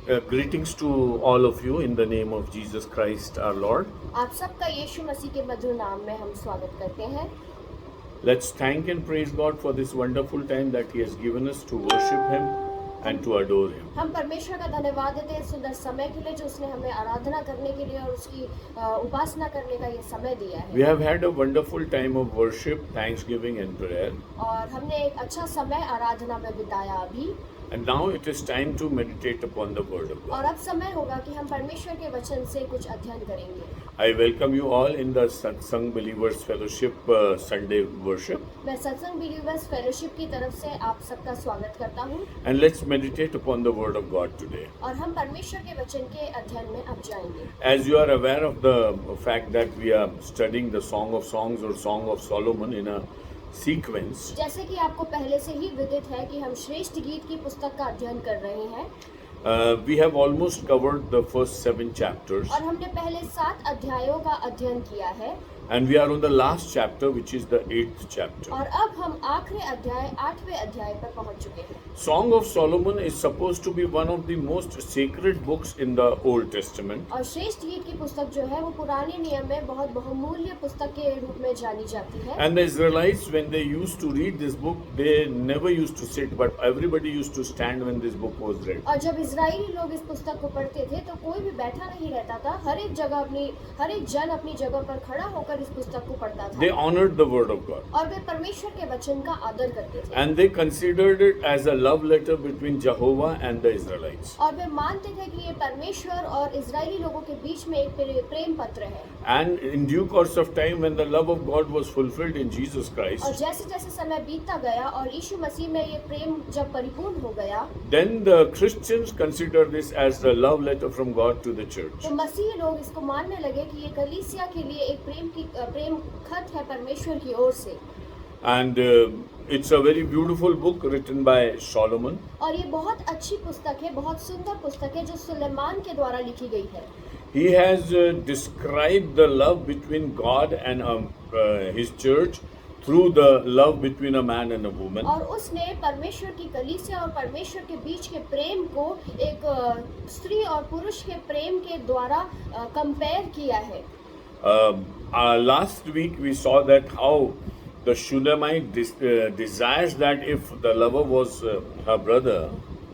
Greetings to all of you in the name of Jesus Christ our Lord. आप सबका यीशु मसीह के मधुर नाम में हम स्वागत करते हैं। Let's thank and praise God for this wonderful time that He has given us to worship Him and to adore Him. हम परमेश्वर का धन्यवाद देते हैं सुंदर समय के लिए जो उसने हमें आराधना करने के लिए और उसकी उपासना करने का ये समय दिया है। We have had a wonderful time of worship, thanksgiving and prayer. और हमने एक अच्छा समय आराधना में बिताया अभी। And now it is time to meditate upon the Word of और God. अब समय होगा कि हम परमेश्वर के वचन से कुछ अध्ययन करेंगे। I welcome you all in the Satsang Believers Fellowship Sunday worship. मैं सत्संग बिलीवर्स फेलोशिप की तरफ से आप सबका स्वागत करता हूँ। And let's meditate upon the Word of God today. और हम परमेश्वर के वचन के अध्ययन में अब जाएंगे। As you are aware of the fact that we are studying the Song of Songs or Song of Solomon in a sequence, जैसे कि आपको पहले से ही विदित है कि हम श्रेष्ठ गीत की पुस्तक का अध्ययन कर रहे हैं we have almost covered the first 7 chapters, और हमने पहले 7 अध्यायों का अध्ययन किया है and we are on the last chapter, which is the 8th chapter. और अब हम आखिरी अध्याय 8वें अध्याय पर पहुंच चुके हैं। Song of Solomon is supposed to be one of the most sacred books in the Old Testament. और श्रेष्ठ गीत की पुस्तक जो है वो पुराने नियम में बहुत बहुमूल्य पुस्तक के रूप में जानी जाती है। And the Israelites, when they used to read this book, they never used to sit, but everybody used to stand when this book was read. और जब इजरायली लोग इस पुस्तक को पढ़ते थे तो कोई भी बैठा नहीं रहता था। हर एक जन अपनी जगह पर खड़ा होकर इस पुस्तक को पढ़ता था। They honored the Word of God. और वे परमेश्वर के वचन का आदर करते थे। And they considered it as a love letter between Jehovah and the Israelites. और वे मानते थे कि ये परमेश्वर और इजरायली लोगों के बीच में एक प्रेम पत्र है। And in due course of time, when the love of God was fulfilled in Jesus और Christ, जैसे जैसे समय बीतता गया और यीशु मसीह में ये प्रेम जब परिपूर्ण हो गया then the Christians considered this as the love letter from God to the church. तो मसीही लोग इसको मानने लगे कि ये कलीसिया के लिए एक प्रेम खत है परमेश्वर की ओर से। And it's a very beautiful book written by Solomon. और ये बहुत अच्छी पुस्तक है, बहुत सुंदर पुस्तक है जो सुलेमान के द्वारा लिखी गई है। He has described the love between God and His church through the love between a man and a woman. और उसने परमेश्वर की कलीसिया और परमेश्वर के बीच के प्रेम को एक स्त्री और पुरुष के प्रेम के द्वारा कंपेयर किया है। Last week we saw that how the Shulamite desires that if the lover was her brother,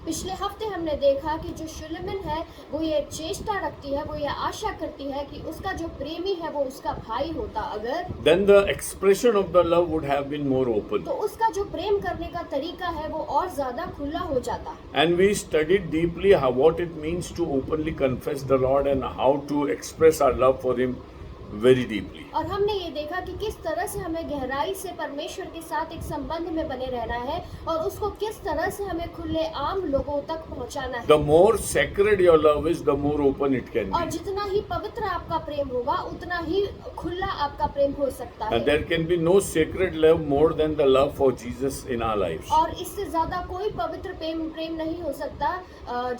पिछले हफ्ते हमने देखा कि जो शुलेमन है वो ये चेष्टा रखती है, वो ये आशा करती है कि उसका जो प्रेमी है वो उसका भाई होता अगर, then the expression of the love would have been more open. तो उसका जो प्रेम करने का तरीका है वो और ज्यादा खुला हो जाता। And we studied deeply what it means to openly confess the Lord and how to express our love for Him very deeply. और हमने ये देखा कि किस तरह से हमें गहराई से परमेश्वर के साथ एक संबंध में बने रहना है और उसको किस तरह से हमें खुले आम लोगों तक पहुंचाना है। The more sacred your love is, the more open it can और be. जितना ही पवित्र आपका प्रेम होगा उतना ही खुला आपका प्रेम हो सकता है। And there can be no sacred love more than the love for Jesus in our lives. और इससे ज्यादा कोई पवित्र प्रेम नहीं हो सकता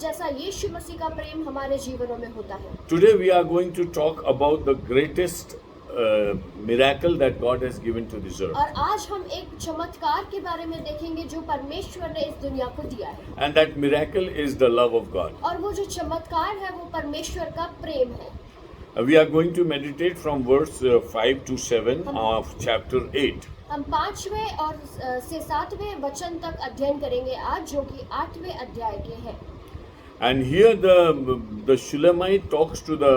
जैसा यीशु मसीह का प्रेम हमारे जीवनों में होता है। Today we are going to talk about the greatest miracle that God has given to this earth. और आज हम एक चमत्कार के बारे में देखेंगे जो परमेश्वर ने इस दुनिया को दिया है। And that miracle is the love of God. और वो जो चमत्कार है वो परमेश्वर का प्रेम है। We are going to meditate from verse 5 to 7 of chapter 8. हम 5वें और से 7वें वचन तक अध्ययन करेंगे आज जो कि 8वें अध्याय के हैं। And here the Shulamite talks to the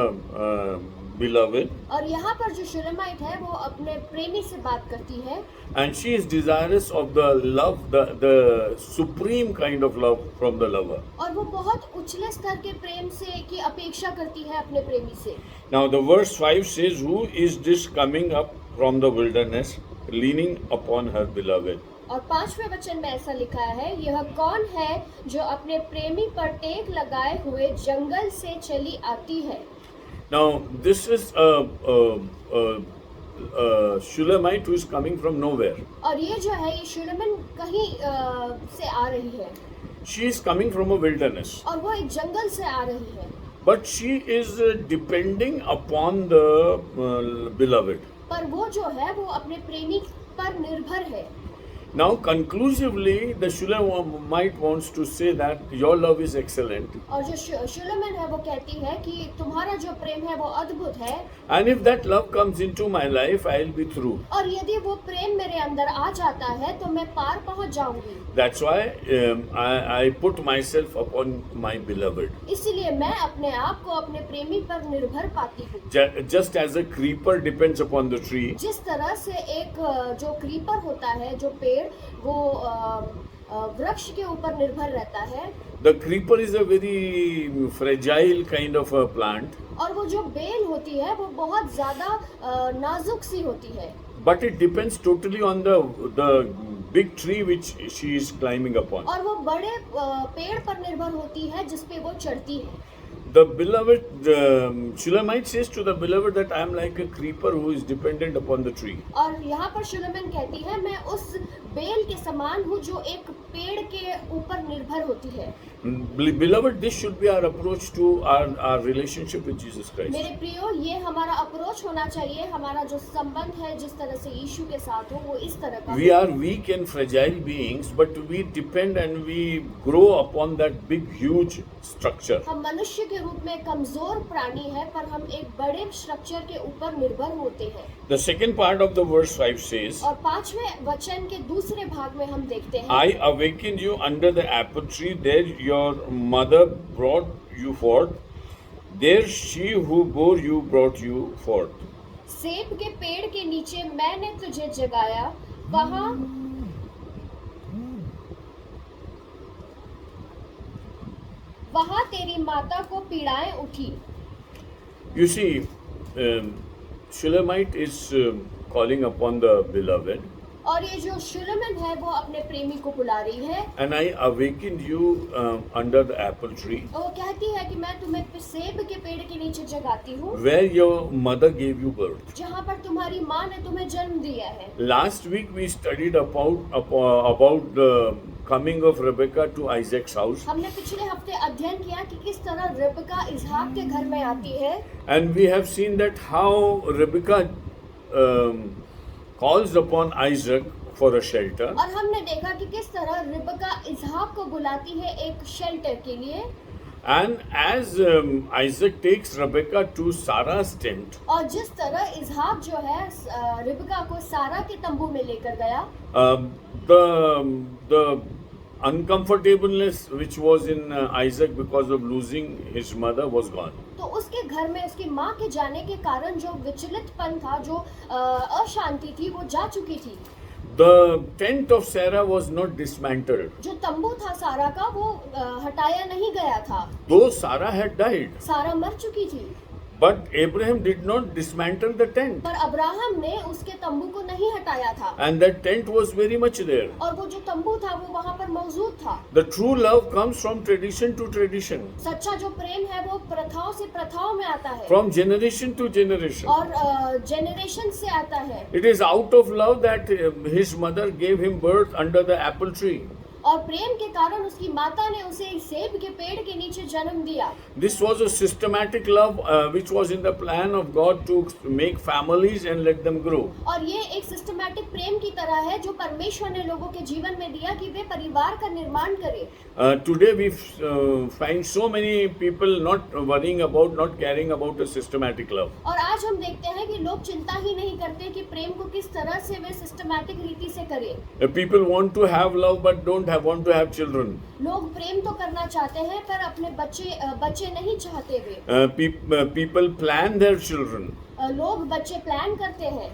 beloved. और यहाँ पर जो शुलेमाइट है वो अपने प्रेमी से बात करती है। And she is desirous of the love, the supreme kind of love from the lover. और वो बहुत उछले स्तर के प्रेम से की अपेक्षा करती है अपने प्रेमी से। Now the verse 5 says, "Who is this coming up from the wilderness, leaning upon her beloved?" और 5वें वचन में ऐसा लिखा है, यह कौन है जो अपने प्रेमी पर टेक लगाए हुए जंगल से चली आती है। Now this is a Shulamite who is coming from nowhere. और ये जो है ये शुलेमन कहीं से आ रही है। She is coming from a wilderness, और वो एक जंगल से आ रही है। but she is depending upon the beloved. पर वो जो है वो अपने प्रेमी पर निर्भर है। Now, conclusively, the Shulamite wants to say that your love is excellent. और जो शुलेमन है वो कहती है कि तुम्हारा जो प्रेम है वो अद्भुत है, And if that love comes into my life, I'll be through. और यदि वो प्रेम मेरे अंदर आ जाता है तो मैं पार पहुंच जाऊंगी। That's why I put myself upon my beloved. इसलिए मैं अपने आप को अपने प्रेमी पर निर्भर पाती हूँ। Just as a creeper depends upon the tree, जिस तरह से एक जो क्रीपर होता है, जो पेड़, वो वृक्ष के ऊपर निर्भर रहता है। the creeper is a very fragile kind of a plant, और वो जो बेल होती है वो बहुत ज्यादा नाजुक सी होती है। but it depends totally on the big tree which she is climbing upon. और वो बड़े पेड़ पर निर्भर होती है जिस पे वो चढ़ती है। The beloved, the Shulamite says to the beloved that I am like a creeper who is dependent upon the tree. और यहाँ पर शुलेमन कहती है मैं उस बेल के समान हूँ जो एक पेड़ के ऊपर निर्भर होती है। Beloved, this should be our approach to our relationship with Jesus Christ. मेरे प्रियो, ये हमारा अप्रोच होना चाहिए, हमारा जो संबंध है जिस तरह से यीशु के साथ हो वो इस तरह का। We are weak and fragile beings, but we depend and we grow upon that big, huge structure. हम मनुष्य के रूप में कमजोर प्राणी है, पर हम एक बड़े स्ट्रक्चर के ऊपर निर्भर होते हैं। The second part of the verse 5 says, और 5वें वचन के दूसरे भाग में हम देखते हैं, I awakened you under the apple tree, there your mother brought you forth, there she who bore you brought you forth. सेब के पेड़ के नीचे मैंने तुझे जगाया, वहाँ तेरी माता को पीड़ाएं उठी। You see, Shulamite is calling upon the beloved, और ये जो शुलेमन है वो अपने प्रेमी को बुला रही है। and I awakened you under the apple tree, और वो कहती है कि मैं तुम्हें सेब के पेड़ के नीचे जगाती हूँ, where your mother gave you birth. जहाँ पर तुम्हारी माँ ने तुम्हें जन्म दिया है। Last week we studied about the coming of Rebecca to Isaac's house, हमने पिछले हफ्ते अध्ययन किया कि किस तरह रिबका इसहाक के घर में आती है, and we have seen that how Rebecca calls upon Isaac for a shelter, और हमने देखा कि किस तरह रिबका इसहाक को बुलाती है एक शेल्टर के लिए। and as Isaac takes Rebecca to Sarah's tent, और जिस तरह इसहाक जो है रिबका को सारा के तंबू में लेकर गया, the uncomfortableness which was in Isaac because of losing his mother was gone. तो उसके घर में उसकी माँ के जाने के कारण जो विचलितपन था, जो अशांति थी, वो जा चुकी थी। The tent of Sarah was not dismantled, जो तंबू था सारा का वो हटाया नहीं गया था। though Sarah had died, सारा मर चुकी थी, but Abraham did not dismantle the tent, पर अब्राहम ने उसके तंबू को नहीं हटाया था, and that tent was very much there. और वो जो तंबू था वो वहाँ पर मौजूद था। The true love comes from tradition to tradition, सच्चा जो प्रेम है वो प्रथाओं से प्रथाओं में आता है, from generation to generation. और जेनरेशन से आता है। It is out of love that his mother gave him birth under the apple tree. और प्रेम के कारण उसकी माता ने उसे सेब के पेड़ के नीचे जन्म दिया। This was a systematic love which was in the plan of God to make families and let them grow. और ये एक सिस्टमैटिक प्रेम की तरह है जो परमेश्वर ने लोगों के जीवन में दिया कि वे परिवार का निर्माण करें। Today we find so many people not worrying about, not caring about a systematic love. और आज हम देखते हैं कि लोग चिंता ही नहीं करते कि प्रेम को किस तरह से वे सिस्टमैटिक रीति से करें। People want to have love but don't want to have children. लोग प्रेम तो करना चाहते हैं पर अपने बच्चे नहीं चाहते वे। People plan their children. लोग बच्चे प्लान करते हैं।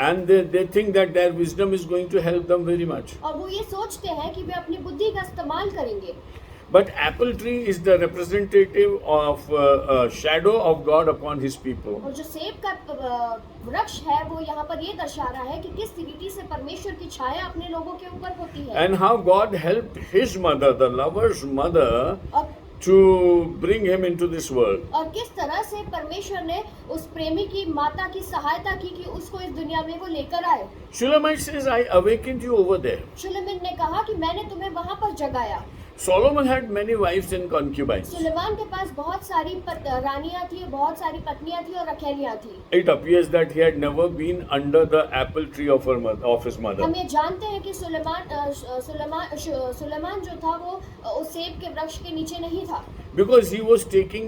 And they think that their wisdom is going to help them very much. और वो ये सोचते हैं कि वे अपनी बुद्धि का इस्तेमाल करेंगे। But apple tree is the representative of a shadow of God upon His people. और जो सेब का वृक्ष है वो यहाँ पर ये दर्शा रहा है कि किस रीति से परमेश्वर की छाया अपने लोगों के ऊपर होती है। And how God helped His mother, the lover's mother, और to bring him into this world. और किस तरह से परमेश्वर ने उस प्रेमी की माता की सहायता की कि उसको इस दुनिया में वो लेकर आए। Shulamite says, I awakened you over there. शुलेमन ने कहा कि मैंने तुम्हें वहाँ पर जगाया। Solomon had many wives and concubines. Suleman के पास बहुत सारी रानियां थी, बहुत सारी पत्नियां थी और रखैलियां थी। It appears that he had never been under the apple tree of his mother. हम ये जानते हैं कि सुलेमान जो था वो उस सेब के वृक्ष के नीचे नहीं था, Because he was taking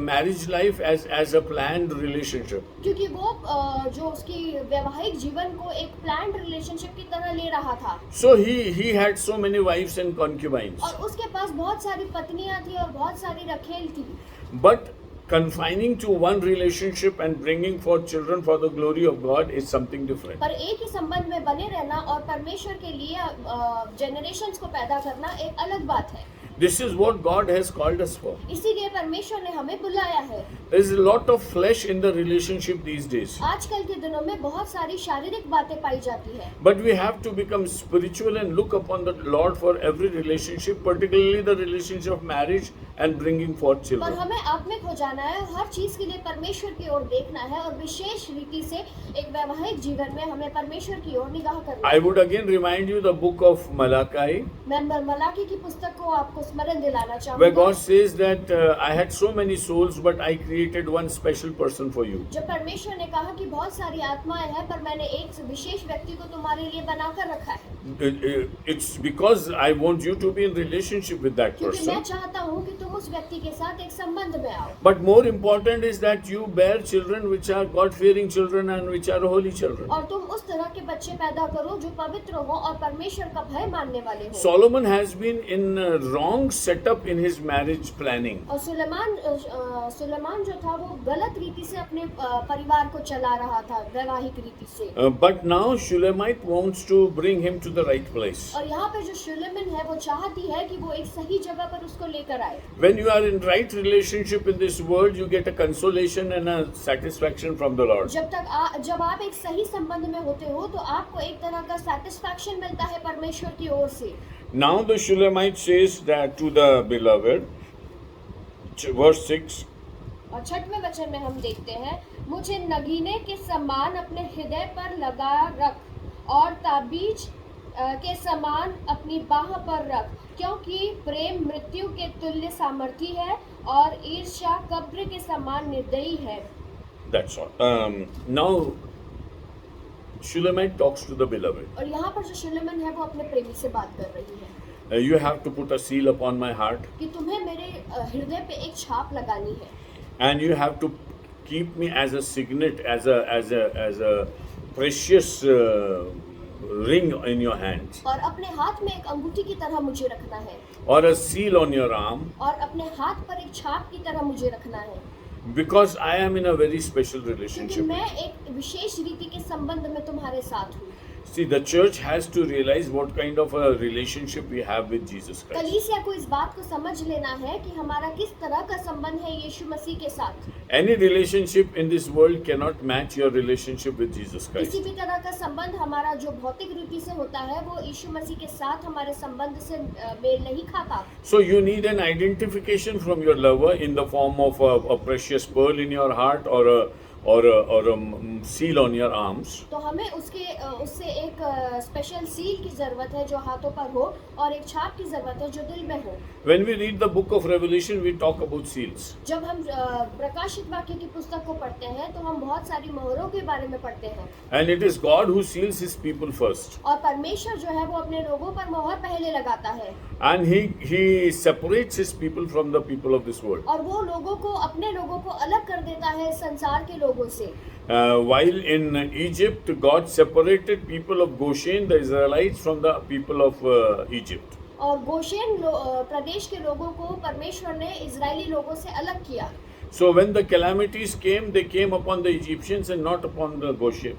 marriage life as a planned relationship. क्योंकि वो जो उसकी वैवाहिक जीवन को एक प्लान्ड रिलेशनशिप की तरह ले रहा था। So he had so many wives and concubines. और उसके पास बहुत सारी पत्नियां थी और बहुत सारी रखेल थी। But confining to one relationship and bringing forth children for the glory of God is something different. पर एक ही संबंध में बने रहना और परमेश्वर के लिए जनरेशंस को पैदा करना एक अलग बात है। This is what God has called us for. इसीलिए परमेश्वर ने हमें बुलाया है। There is a lot of flesh in the relationship these days. आजकल के दिनों में बहुत सारी शारीरिक बातें पाई जाती है, But we have to become spiritual and look upon the Lord for every relationship, particularly the relationship of marriage and bringing forth पर children. हमें आत्मिक हो जाना है, हर चीज के लिए परमेश्वर की ओर देखना है और विशेष रीति से एक वैवाहिक जीवन में हमें परमेश्वर की ओर निगाह करना I है। would again remind you the book of Malachi, मैं मलाकी की पुस्तक को आपको स्मरण दिलाना where चाहूँगा, God says that I had so many souls, but I created one special person for you. जब परमेश्वर ने कहा कि बहुत सारी आत्माएं हैं पर मैंने एक विशेष व्यक्ति को तुम्हारे लिए बनाकर रखा है, It's because I want you to be in relationship with that क्योंकि मैं person. चाहता हूँ कि तुम उस व्यक्ति के साथ एक संबंध में आओ। But more important is that you bear children which are God-fearing children and which are holy children. और तुम उस तरह के बच्चे पैदा करो जो पवित्र हो और परमेश्वर का भय मानने वाले हो। Solomon has been in a wrong setup in his marriage planning. और सुलेमान जो था वो गलत रीति से अपने परिवार को चला रहा था, वैवाहिक रीति से। But now Shulamite wants to bring him to the right place. और यहाँ पे जो शुलेमन है वो चाहती है कि वो एक सही जगह पर उसको लेकर आए। When you are in right relationship in this world, you get a consolation and a satisfaction from the Lord. जब आप एक सही संबंध में होते हो तो आपको एक तरह का सेटिस्फैक्शन मिलता है परमेश्वर की ओर से। Now the Shulamite says that to the beloved, verse 6, और 6वें वचन में हम देखते हैं, मुझे नगीने के समान अपने हृदय पर लगा रख और ताबीज के समान अपनी बाह पर रख, क्योंकि प्रेम मृत्यु के तुल्य सामर्थी है और ईर्ष्या कब्र के समान निर्दयी है। that's all. Now Shulamite talks to the beloved. और यहाँ पर जो शुलेमन है वो अपने प्रेमी से बात कर रही है You have to put a seal upon my heart, कि तुम्हें मेरे हृदय पे एक छाप लगानी है and you have to keep me as a signet, as a precious ring in your hands, और अपने हाथ में एक अंगूठी की तरह मुझे रखना है or a seal on your arm, और अपने हाथ पर एक छाप की तरह मुझे रखना है, because I am in a very special क्योंकि relationship. मैं एक विशेष रीति के संबंध में तुम्हारे साथ हूँ। See, the church has to realize what kind of a relationship we have with Jesus Christ. कलीसिया को इस बात को समझ लेना है कि हमारा किस तरह का संबंध है यीशु मसीह के साथ। Any relationship in this world cannot match your relationship with Jesus किसी Christ. भी तरह का संबंध हमारा जो भौतिक रीति से होता है वो यीशु मसीह के साथ हमारे संबंध से मेल नहीं खाता। So you need an identification from your lover in the form of a precious pearl in your heart or a seal on your arms. तो हमें उससे एक स्पेशल सील की जरूरत है जो हाथों पर हो और एक छाप की जरूरत है जो दिल में हो। When we read the book of Revelation, we talk about seals. जब हम प्रकाशित वाक्य की पुस्तक को पढ़ते हैं तो हम बहुत सारी मोहरों के बारे में पढ़ते हैं। And it is God who seals his people first. और परमेश्वर जो है वो अपने लोगों पर मोहर पहले लगाता है। And he separates his people from the people of this world. और वो अपने लोगों को अलग कर देता है संसार के लोगों से। While in Egypt, God separated people of Goshen, the Israelites, from the people of Egypt. और गोशेन प्रदेश के लोगों को परमेश्वर ने इजरायली लोगों से अलग किया। So when the calamities came, they came upon the Egyptians and not upon the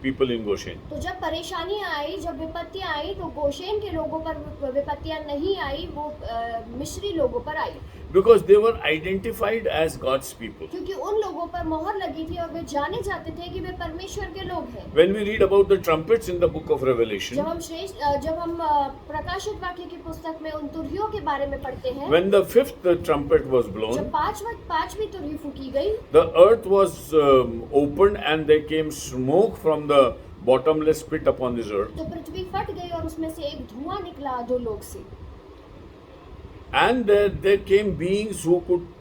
people in Goshen. तो जब परेशानियां आई, जब विपत्तियां आई तो गोशेन के लोगों पर विपत्तियां नहीं आई, वो मिस्री लोगों पर आई। Because they were identified as God's people. क्योंकि उन लोगों पर मोहर लगी थी और वे जाने जाते थे कि वे परमेश्वर के लोग हैं। When we read about the trumpets in the book of Revelation, जब हम प्रकाशित वाक्य की पुस्तक में उन तुरहियों के बारे में पढ़ते हैं, when the fifth trumpet was blown, जब पांचवी तुरही फूकी गई, the earth was opened and there came smoke from the bottomless pit upon this earth. तो पृथ्वी फट गई और उसमें से एक धुआं निकला अधोलोक से। And there came beings who could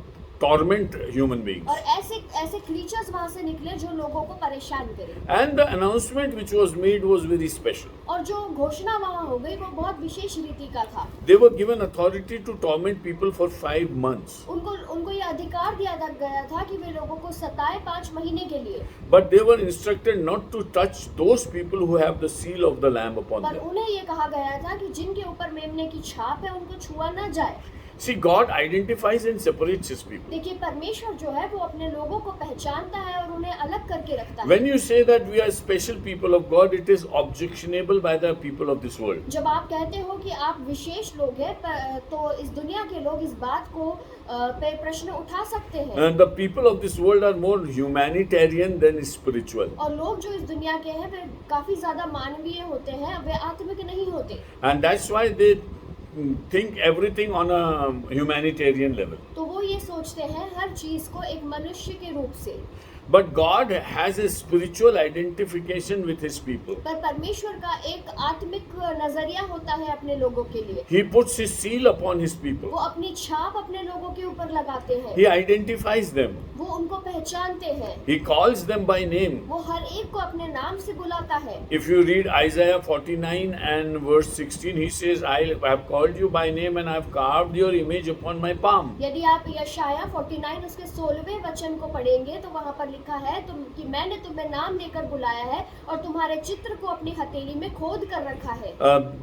torment human beings. और ऐसे ऐसे क्रीचर्स वहां से निकले जो लोगों को परेशान करे। And the announcement which was made was very special. और जो घोषणा वहां हो गई वो बहुत विशेष रीति का था। They were given authority to torment people for 5 months. उनको ये अधिकार दिया गया था कि वे लोगों को सताए 5 महीने के लिए। But they were instructed not to touch those people who have the seal of the Lamb upon पर them. उन्हें ये कहा गया था कि जिनके ऊपर मेमने की छाप है उनको छुआ न जाए। See, God identifies and separates His people. देखिए परमेश्वर जो है वो अपने लोगों को पहचानता है और उन्हें अलग करके रखता है। When you say that we are special people of God, it is objectionable by the people of this world. जब आप कहते हो कि आप विशेष लोग हैं तो इस दुनिया के लोग इस बात को पे प्रश्न उठा सकते हैं। And the people of this world are more humanitarian than spiritual. और लोग जो इस दुनिया के हैं वे काफी ज्यादा मानवीय होते हैं, वे आत्मिक नहीं होते। And that's why they think everything on a humanitarian level. तो वो ये सोचते हैं हर चीज को एक मनुष्य के रूप से। But God has a spiritual identification with His people. पर परमेश्वर का एक आत्मिक नजरिया होता है अपने लोगों के लिए। He puts His seal upon His people. वो अपनी छाप अपने लोगों के ऊपर लगाते हैं। He identifies them. वो उनको पहचानते हैं। He calls them by name. वो हर एक को अपने नाम से बुलाता है। If you read Isaiah 49 and verse 16, he says, I have called you by name and I have carved your image upon my palm. यदि आप यशाया 49 उसके 16वें वचन को पढ़ेंगे तो वहाँ पर लिखा है कि मैंने तुम्हें नाम लेकर बुलाया है और तुम्हारे चित्र को अपनी हथेली में खोद कर रखा है।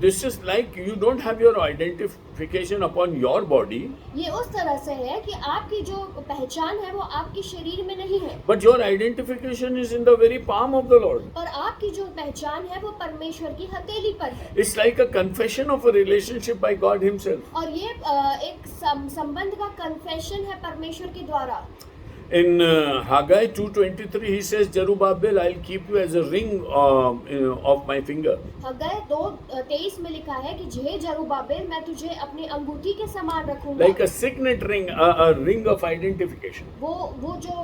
This is like you don't have your identification upon your body. ये उस तरह से है कि आपकी जो पहचान है वो आपके शरीर में नहीं है। But your identification is in the very palm of the Lord. पर आपकी जो पहचान है वो परमेश्वर की हथेली पर है। It's like a confession of a relationship by God Himself. और ये एक संबंध का कन्फेशन है परमेश्वर के द्वारा। In Haggai 2:23, he says, Zerubbabel, I'll keep you as a ring of my finger. हग्गाई 2:23 में लिखा है कि जे जरुब्बाबेल मैं तुझे अपनी अंगूठी के समान रखूंगा। Like a signet ring, a ring of identification. वो जो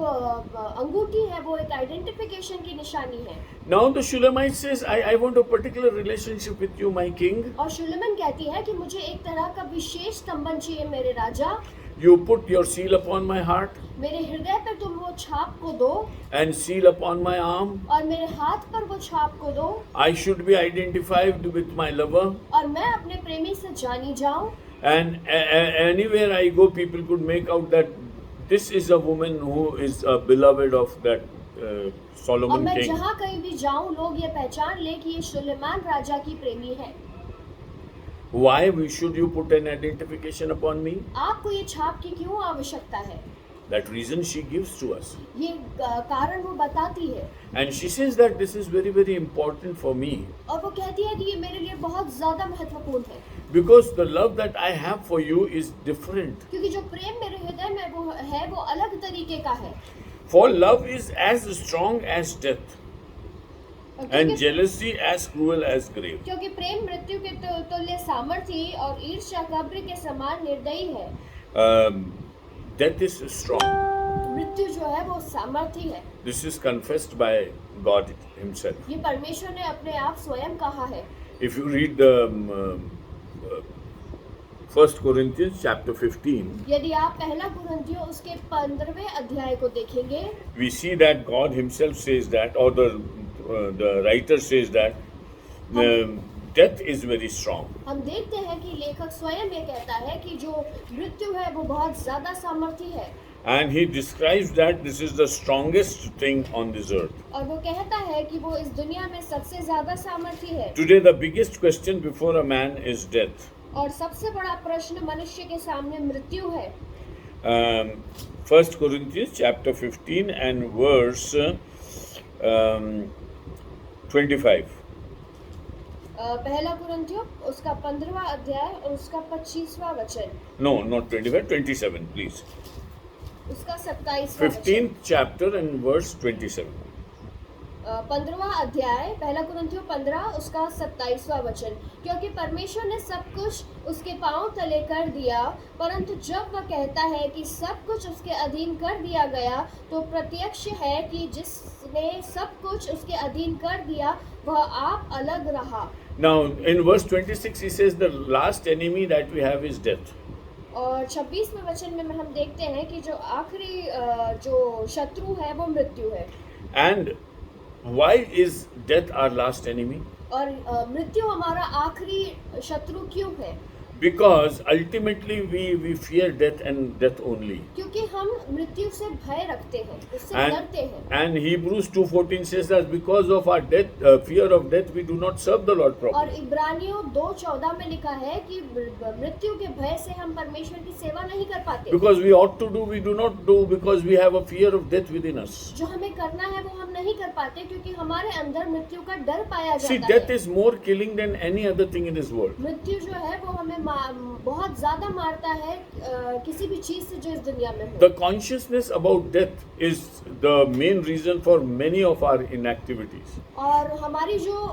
अंगूठी है वो एक आइडेंटिफिकेशन की निशानी है। Now the Shulamite says, I want a particular relationship with you, my king. और शुलेमन कहती है कि मुझे एक तरह का विशेष संबंध चाहिए मेरे राजा। You put your seal upon my heart मेरे हृदय पर तुम वो छाप को दो and seal upon my arm. और मेरे हाथ पर वो छाप को दो I should be identified with my lover. और मैं अपने प्रेमी से जानी जाऊं। And anywhere I go, people could make out that this is a woman who is a beloved of that और Solomon मैं king. जहाँ कहीं भी जाऊं लोग ये पहचान ले कि ये सुलेमान राजा की प्रेमी है। Why should you put an identification upon me? आपको ये छाप की क्यों आवश्यकता है? That reason she gives to us. ये कारण वो बताती है। And she says that this is very, very important for me. और वो कहती है कि ये मेरे लिए बहुत ज्यादा महत्वपूर्ण है। Because the love that I have for you is different. क्योंकि जो प्रेम मेरे हृदय में वो अलग तरीके का है। For love is as strong as death, and jealousy as cruel as grave. क्योंकि प्रेम मृत्यु के तुल्य सामर्थी और ईर्ष्या कब्र के समान निर्दयी है। Death is strong. मृत्यु जो है वो सामर्थी है। This is confessed by God Himself. ये परमेश्वर ने अपने आप स्वयं कहा है। If you read the 1 Corinthians chapter 15, यदि आप पहला कुरिन्थियों उसके 15वें अध्याय को देखेंगे, we see that God Himself says that, or the writer says that death is very strong. हम देखते हैं कि लेखक स्वयं ये कहता है कि जो मृत्यु है वो बहुत ज्यादा सामर्थी है। And he describes that this is the strongest thing on this earth. और वो कहता है कि वो इस दुनिया में सबसे ज्यादा सामर्थी है। Today the biggest question before a man is death. और सबसे बड़ा प्रश्न मनुष्य के सामने मृत्यु है। 1 Corinthians chapter 15 and verse 25. पहला कुरिन्थियों उसका 15वां अध्याय और उसका 25वां वचन। No, not 25, 27, please. उसका 27वां 15th chapter and verse 27. 15वां अध्याय पहला कुरिन्थियों 15 उसका 27वां वचन। क्योंकि परमेश्वर ने सब कुछ उसके पांव तले कर दिया, परंतु जब वह कहता है कि सब कुछ उसके अधीन कर दिया गया, तो प्रत्यक्ष है कि जिसने सब कुछ उसके अधीन कर दिया वह आप अलग रहा। Now in verse 26 he says the last enemy that we have is death. और 26वें वचन में हम देखते हैं कि जो आखिरी जो शत्रु है वो मृत्यु है। And why is death our last enemy? और मृत्यु हमारा आखिरी शत्रु क्यों है? Because ultimately we fear death and death only. क्योंकि हम मृत्यु से भय रखते हैं, उससे डरते हैं। And Hebrews 2:14 says that because of our death, fear of death, we do not serve the Lord और properly. इब्रानियों 2:14 में लिखा है कि मृत्यु के भय से हम परमेश्वर की सेवा नहीं कर पाते। Because we ought to do, we do not do because we have a fear of death within us. जो हमें करना है वो हम नहीं कर पाते क्योंकि हमारे अंदर मृत्यु का डर पाया See, जाता death है। is more killing than any other thing in this world. मृत्यु जो है वो हमें बहुत ज्यादा मारता है किसी भी चीज से जो इस दुनिया में हो। The consciousness about death is the main reason for many of our inactivities. और हमारी जो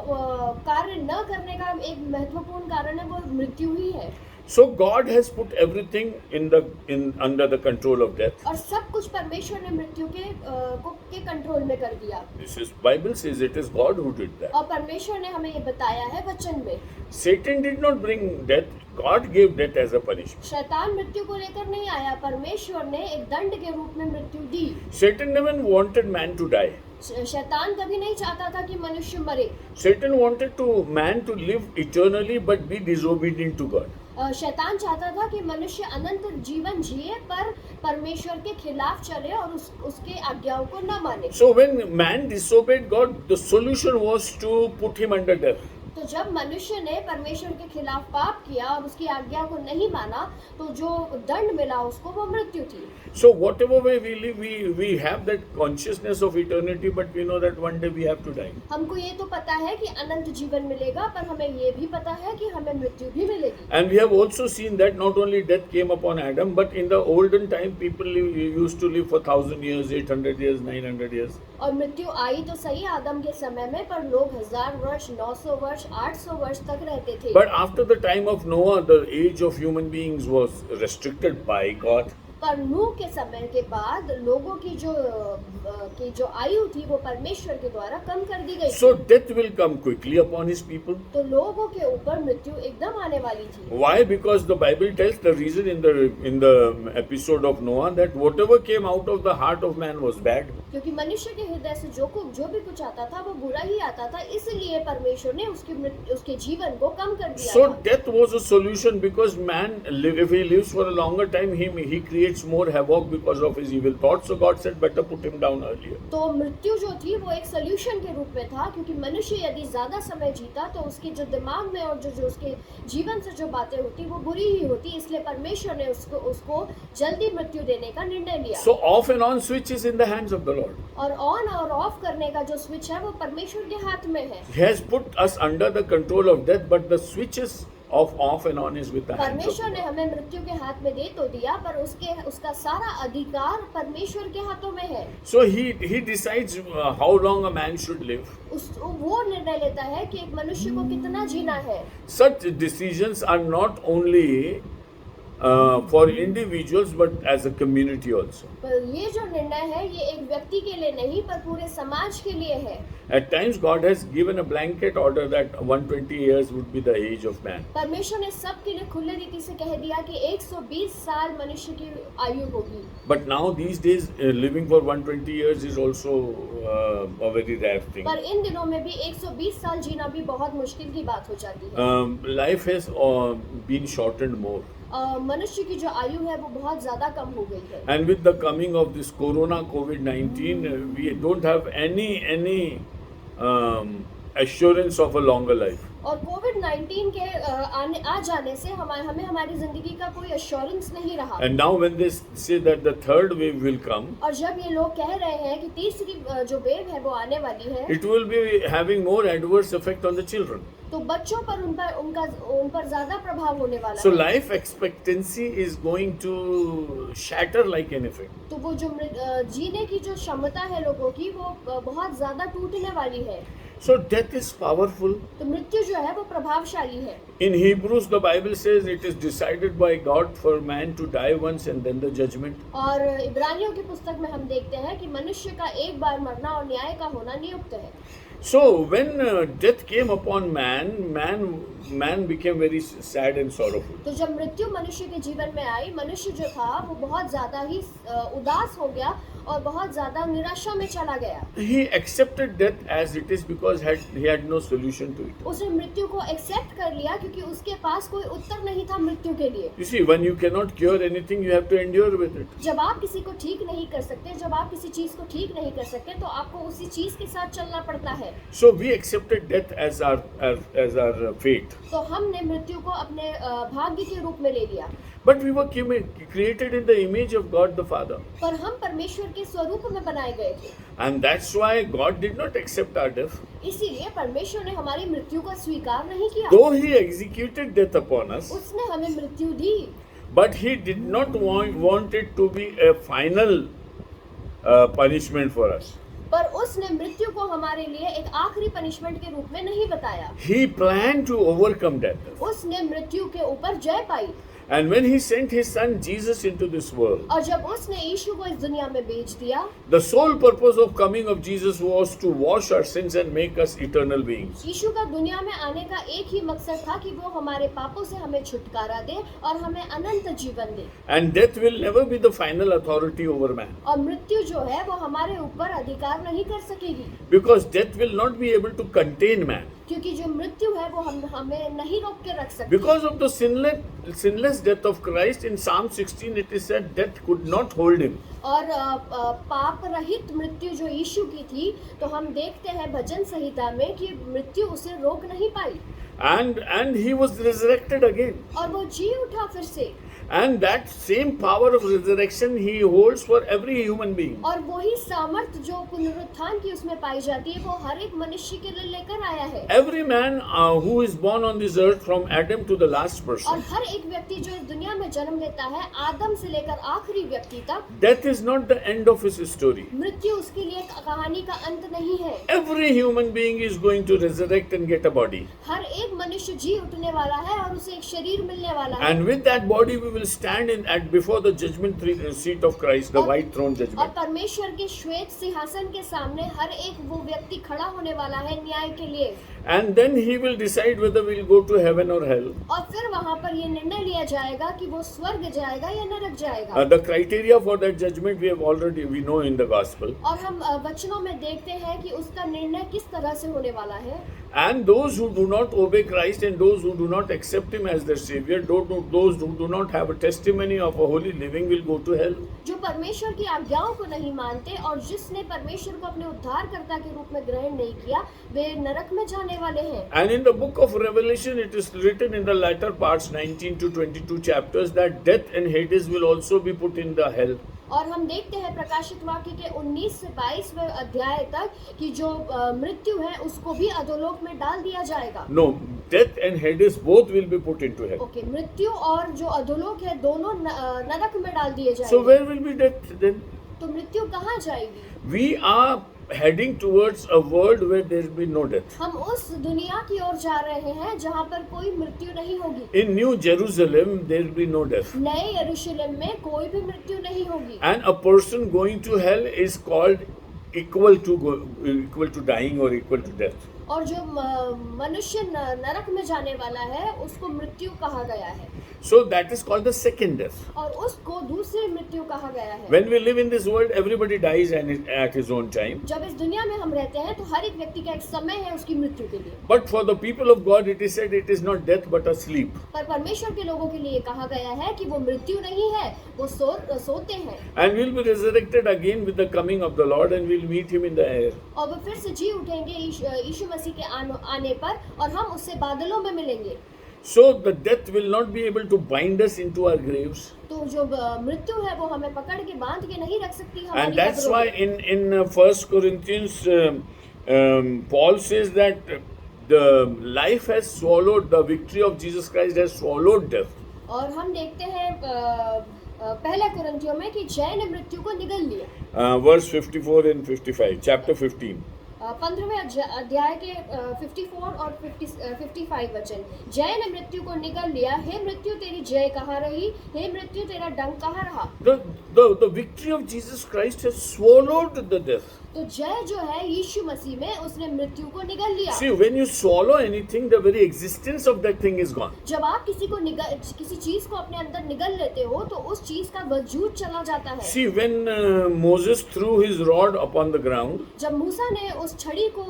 कार्य न करने का एक महत्वपूर्ण कारण है वो मृत्यु ही है। So God has put everything under the control of death. और सब कुछ परमेश्वर ने मृत्यु के कंट्रोल में कर दिया। This is Bible says it is God who did that. और परमेश्वर ने हमें ये बताया है वचन में। Satan did not bring death. God gave death as a punishment. शैतान मृत्यु को लेकर नहीं आया, परमेश्वर ने एक दंड के रूप में मृत्यु दी। Satan never wanted man to die. शैतान कभी नहीं चाहता था कि मनुष्य मरे। Satan wanted man to live eternally but be disobedient to God. शैतान चाहता था कि मनुष्य अनंत जीवन जिए पर परमेश्वर के खिलाफ चले और उसके आज्ञाओं को न माने। So when man disobeyed God, the solution was to put him under death. तो जब मनुष्य ने परमेश्वर के खिलाफ पाप किया और उसकी आज्ञा को नहीं माना तो जो दंड मिला उसको वो मृत्यु थी। So whatever way we live, we have that consciousness of eternity, but we know that one day we have to die. हमको ये तो पता है कि अनंत जीवन मिलेगा, पर हमें ये भी पता है कि हमें मृत्यु भी मिलेगी। And we have also seen that not only death came upon Adam, but in the olden time people used to live for 1,000 years, 800 years, 900 years. और मृत्यु आई तो सही आदम के समय में, पर लोग 1000 वर्ष, 900 वर्ष, 800 वर्ष तक रहते थे। But after the time of Noah, the age of human beings was restricted by God. पर नूह के समय के बाद लोगों की जो आयु थी वो परमेश्वर के द्वारा कम कर दी गई। So death will come quickly upon his people. तो लोगों के ऊपर मृत्यु एकदम आने वाली थी। Why? Because the Bible tells the reason in the episode of Noah that whatever came out of the heart of man was bad. क्योंकि मनुष्य के हृदय से जो भी कुछ आता था वो बुरा ही आता था, इसलिए परमेश्वर ने उसके जीवन को कम कर दिया So था। death was a solution because man, if he lives for a longer time, he creates more havoc because of his evil thoughts. So God said, better put him down earlier. तो मृत्यु जो थी वो एक solution के रूप में था, क्योंकि मनुष्य यदि ज्यादा समय जीता तो उसके जो दिमाग में और जो उसके जीवन से जो बातें होती वो बुरी ही होती, इसलिए परमेश्वर ने उसको जल्दी मृत्यु देने का निर्णय लिया। So off and on switch is in the hands of the Lord. और ऑन और ऑफ करने का जो स्विच है वो परमेश्वर के हाथ में है। He has put us under the control of death, but the switches of off and on is with the hands of परमेश्वर ने God. हमें मृत्यु के हाथ में दे तो दिया, पर उसका सारा अधिकार परमेश्वर के हाथों में है। So he decides how long a man should live. वो निर्णय लेता है कि एक मनुष्य को कितना जीना है। Such decisions are not only for individuals but as a community also. पर ये जो निर्णय है ये एक व्यक्ति के लिए नहीं पर पूरे समाज के लिए है। At times God has given a blanket order that 120 years would be the age of man. परमेश्वर ने सबके लिए खुले रीति से कह दिया कि 120 साल मनुष्य की आयु होगी। But now these days living for 120 years is also a very rare thing. पर इन दिनों में भी 120 साल जीना भी बहुत मुश्किल की बात हो जाती है। Life has been shortened more. मनुष्य की जो आयु है वो बहुत ज्यादा कम हो गई है। And with the coming of this corona COVID-19, we don't have any assurance of a longer life. और कोविड-19 के आ जाने से हमें हमारी जिंदगी का कोई एश्योरेंस नहीं रहा। And now when they say that the third wave will come, और जब ये लोग कह रहे हैं कि तीसरी जो वेव है वो आने वाली है, it will be having more adverse effect on the children. तो बच्चों पर उन पर ज्यादा प्रभाव होने वाला So है। life expectancy is going to shatter like anything. तो वो जो जीने की जो क्षमता है लोगों की वो बहुत ज्यादा टूटने वाली है। So death is powerful. तो मृत्यु जो है वो प्रभावशाली है। In Hebrews, the Bible says it is decided by God for man to die once and then the judgment. और इब्रानियों की पुस्तक में हम देखते हैं कि मनुष्य का एक बार मरना और न्याय का होना नियुक्त है। So when death came upon man man became very sad and sorrowful. तो जब मृत्यु मनुष्य के जीवन में आई, मनुष्य जो था वो बहुत ज्यादा ही उदास हो गया और बहुत ज्यादा निराशा में चला गया। He accepted death as it is because he had no solution to it. उसने मृत्यु को एक्सेप्ट कर लिया क्योंकि उसके पास कोई उत्तर नहीं था मृत्यु के लिए। You see, when you cannot cure anything, you have to endure with it. जब आप किसी को ठीक नहीं कर सकते, जब आप किसी चीज को ठीक नहीं कर सकते, तो आपको उसी चीज के साथ चलना पड़ता है। So we accepted death as our fate. तो हमने मृत्यु को अपने भाग्य के रूप में ले लिया। But we were created in the image of God the Father. पर हम परमेश्वर के स्वरूप में बनाए गए थे। And that's why God did not accept our death. इसीलिए परमेश्वर ने हमारी मृत्यु को स्वीकार नहीं किया। Though He executed death upon us, उसने हमें मृत्यु दी, but He did not want it to be a final punishment for us. पर उसने मृत्यु को हमारे लिए एक आखिरी पनिशमेंट के रूप में नहीं बताया। He planned to overcome death. उसने मृत्यु के ऊपर जय पाई। And when He sent His Son Jesus into this world, और जब उसने यीशु को इस दुनिया में भेज दिया, the sole purpose of coming of Jesus was to wash our sins and make us eternal beings. यीशु का दुनिया में आने का एक ही मकसद था कि वो हमारे पापों से हमें छुटकारा दे और हमें अनंत जीवन दे। And death will never be the final authority over man, और मृत्यु जो है वो हमारे ऊपर अधिकार नहीं कर सकेगी, because death will not be able to contain man. क्योंकि जो मृत्यु है वो हमें नहीं रोक के रख सकती। Because of the sinless death of Christ, in Psalm 16 it is said death could not hold Him. और पाप रहित मृत्यु जो यीशु की थी, तो हम देखते हैं भजन संहिता में कि मृत्यु उसे रोक नहीं पाई। And He was resurrected again. और वो जी उठा फिर से। And that same power of resurrection He holds for every human being. और वही सामर्थ जो पुनरुत्थान की उसमें पाई जाती है, वो हर एक मनुष्य के लिए लेकर आया है। Every man who is born on this earth from Adam to the last और person, हर एक व्यक्ति जो इस दुनिया में जन्म लेता है, आदम से लेकर आखिरी व्यक्ति तक, death is not the end of his story. मृत्यु उसके लिए कहानी का अंत नहीं है। Every human being is going to resurrect and get a body. हर एक मनुष्य जी उठने वाला है और उसे एक शरीर मिलने वाला है। And with that body we will stand before the judgment seat of Christ, the white throne और judgment. परमेश्वर के श्वेत सिंहासन के सामने हर एक वो व्यक्ति खड़ा होने वाला है न्याय के लिए। And then He will decide whether we will go to heaven or hell. और फिर वहाँ पर ये निर्णय लिया जाएगा कि वो स्वर्ग जाएगा या नरक जाएगा। The criteria for that judgment we know in the gospel. और हम वचनों में देखते हैं कि उसका निर्णय किस तरह से होने वाला है। And those who do not obey Christ and those who do not accept Him as their Savior, those who do not have a testimony of a holy living will go to hell. जो परमेश्वर की आज्ञाओं को नहीं मानते और जिसने परमेश्वर को अपने उद्धारकर्ता के रूप में ग्रहण नहीं किया, वे नरक में जाने वाले हैं। And in the book of Revelation it is written in the latter parts 19 to 22 chapters that death and Hades will also be put in the hell. और हम देखते हैं प्रकाशित वाक्य के 19 से 22वें अध्याय तक कि जो मृत्यु है उसको भी अधोलोक में डाल दिया जाएगा। No, death and Hades both will be put into hell. Okay, मृत्यु और जो अधोलोक है दोनों नरक में डाल दिए जाएंगे। So where will be death then? तो मृत्यु कहाँ जाएगी? We are heading towards a world where there will be no death. हम उस दुनिया की ओर जा रहे हैं जहाँ पर कोई मृत्यु नहीं होगी। In New Jerusalem there will be no death. नए यरूशलेम में कोई भी मृत्यु नहीं होगी। And a person going to hell is called equal to dying or equal to death. और जो मनुष्य नरक में जाने वाला है उसको मृत्यु कहा गया है। So that is called the second death. और उसको दूसरी मृत्यु कहा गया है। When we live in this world, everybody dies and at his own time. जब इस दुनिया में हम रहते हैं तो हर एक व्यक्ति का एक समय है उसकी मृत्यु के लिए। But for the people of God, it is said it is not death but a sleep. पर परमेश्वर के लोगों के लिए कहा गया है कि वो मृत्यु नहीं है, वो सोते हैं। And we'll be resurrected again with the coming of the Lord, and we'll meet Him in the air. और वो फिर से जी उठेंगे यीशु मसीह के आने पर और हम उससे बादलों में मिलेंगे। So the death will not be able to bind us into our graves. तो जो मृत्यु है वो हमें पकड़ के बांध के नहीं रख सकती हमारी And that's कब्रों why में। in 1 Corinthians, Paul says that the life has swallowed, the victory of Jesus Christ has swallowed death. और हम देखते हैं पहले कुरिन्थियों में कि जय ने मृत्यु को निगल लिया। Verse 54 and 55, chapter 15. 15वें अध्याय के 54 और 55 वचन। जय ने मृत्यु को निगल लिया, हे मृत्यु तेरी जय कहाँ रही, हे मृत्यु तेरा डंक कहाँ रहा। The victory of Jesus Christ has swallowed the death. तो जय जो है यीशु मसीह में, उसने मृत्यु को निगल लिया। See, when you swallow anything, the very existence of that thing is gone. जब आप किसी चीज को अपने अंदर निगल लेते हो तो उस चीज का वजूद चला जाता है। See, when Moses threw his rod upon the ground, जब मूसा ने उस छड़ी को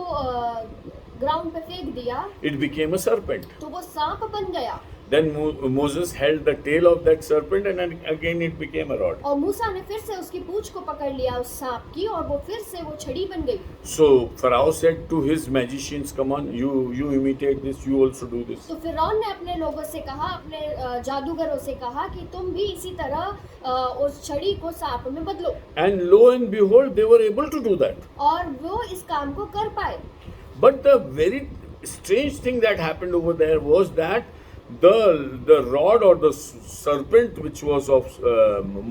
ग्राउंड पे फेंक दिया, it became a serpent. तो वो सांप बन गया। Then Moses held the tail of that serpent, and again it became a rod. और मूसा ने फिर से उसकी पूंछ को पकड़ लिया उस सांप की, और वो फिर से वो छड़ी बन गई। So Pharaoh said to his magicians, "Come on, you imitate this. You also do this." तो फिरौन ने अपने लोगों से कहा, अपने जादूगरों से कहा कि तुम भी इसी तरह उस छड़ी को सांप में बदलो। And lo and behold, they were able to do that. और वो इस काम को कर पाए। But the very strange thing that happened over there was that the rod or the serpent which was of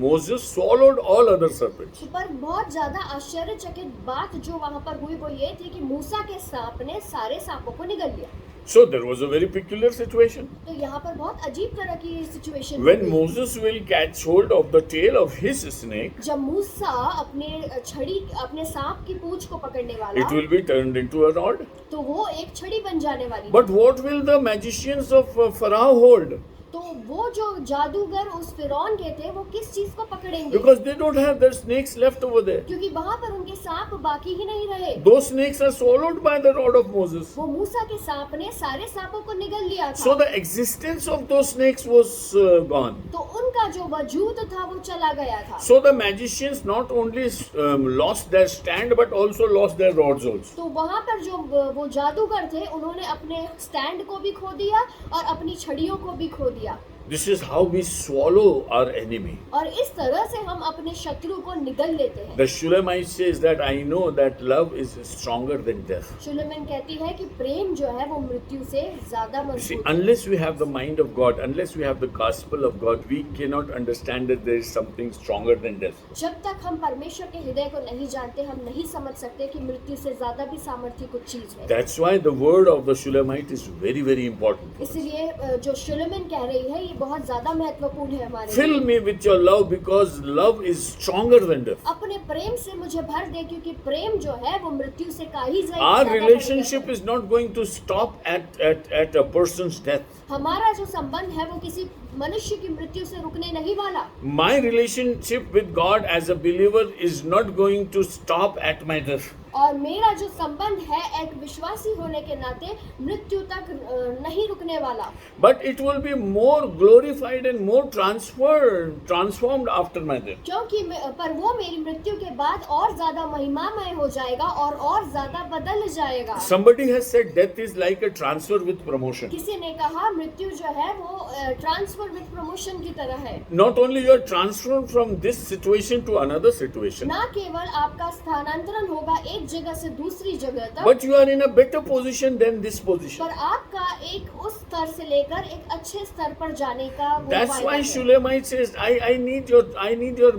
Moses swallowed all other serpents. पर बहुत ज्यादा आश्चर्यचकित बात जो वहाँ पर हुई वो ये थी कि मूसा के सांप ने सारे सांपों को निगल लिया। So there was a very peculiar situation. तो यहाँ पर बहुत अजीब तरह की situation. When Moses will catch hold of the tail of his snake, जब मूसा अपने सांप की पूंछ को पकड़ने वाला, it will be turned into a rod. तो वो एक छड़ी बन जाने वाली। But what will the magicians of Pharaoh hold? तो वो जो जादूगर उस फिरौन के थे वो किस चीज को पकड़ेंगे? Because they don't have their snakes left over there. क्योंकि वहाँ पर उनके सांप बाकी ही नहीं रहे। Those snakes are swallowed by the rod of Moses. वो मूसा के सांप ने सारे सांपों को निगल लिया था। So the existence of those snakes was gone. तो उनका जो वजूद था वो चला गया था। So the magicians not only lost their stand but also lost their rods also. तो वहाँ पर जो वो जादूगर थे उन्होंने अपने स्टैंड को भी खो दिया और अपनी छड़ियों को भी खो दिया। This is how we swallow our enemy. और इस तरह से हम अपने शत्रु को निगल लेते हैं। The Shulamite says that I know that love is stronger than death. शुलेमन कहती है कि प्रेम जो है वो मृत्यु से ज्यादा See, मजबूत है। unless we have the mind of God, unless we have the gospel of God, we cannot understand that there is something stronger than death. जब तक हम परमेश्वर के हृदय को नहीं जानते, हम नहीं समझ सकते कि मृत्यु से ज्यादा भी सामर्थ्य कुछ चीज है। That's why the word of the Shulamite is very, very important. इसलिए जो शुलेमन कह रही है ये बहुत ज्यादा महत्वपूर्ण है हमारे लिए। Fill me with your love because love is stronger than death. अपने प्रेम से मुझे भर दे, क्योंकि प्रेम जो है वो मृत्यु से कहीं ज्यादा Our बड़ा relationship है। is not going to stop at a person's death. हमारा जो संबंध है वो किसी मनुष्य की मृत्यु से रुकने नहीं वाला। My relationship with God as a believer is not going to stop at my death. और मेरा जो संबंध है एक विश्वासी होने के नाते मृत्यु तक नहीं रुकने वाला। But it will be more glorified and more transformed after my death. क्योंकि पर वो मेरी मृत्यु के बाद और ज्यादा महिमामय हो जाएगा और ज्यादा बदल जाएगा। Somebody has said death is like a transfer with promotion. किसी ने कहा मृत्यु जो है वो ट्रांसफर विद प्रमोशन की तरह है। Not only you are transferred from this situation to another situation, ना केवल आपका स्थानांतरण होगा एक जगह से दूसरी जगह तक, but you are in a better position than this position. पर आपका एक उस स्तर से लेकर एक अच्छे स्तर पर जाने का वो That's फायदा why है। Shulamite says, I need your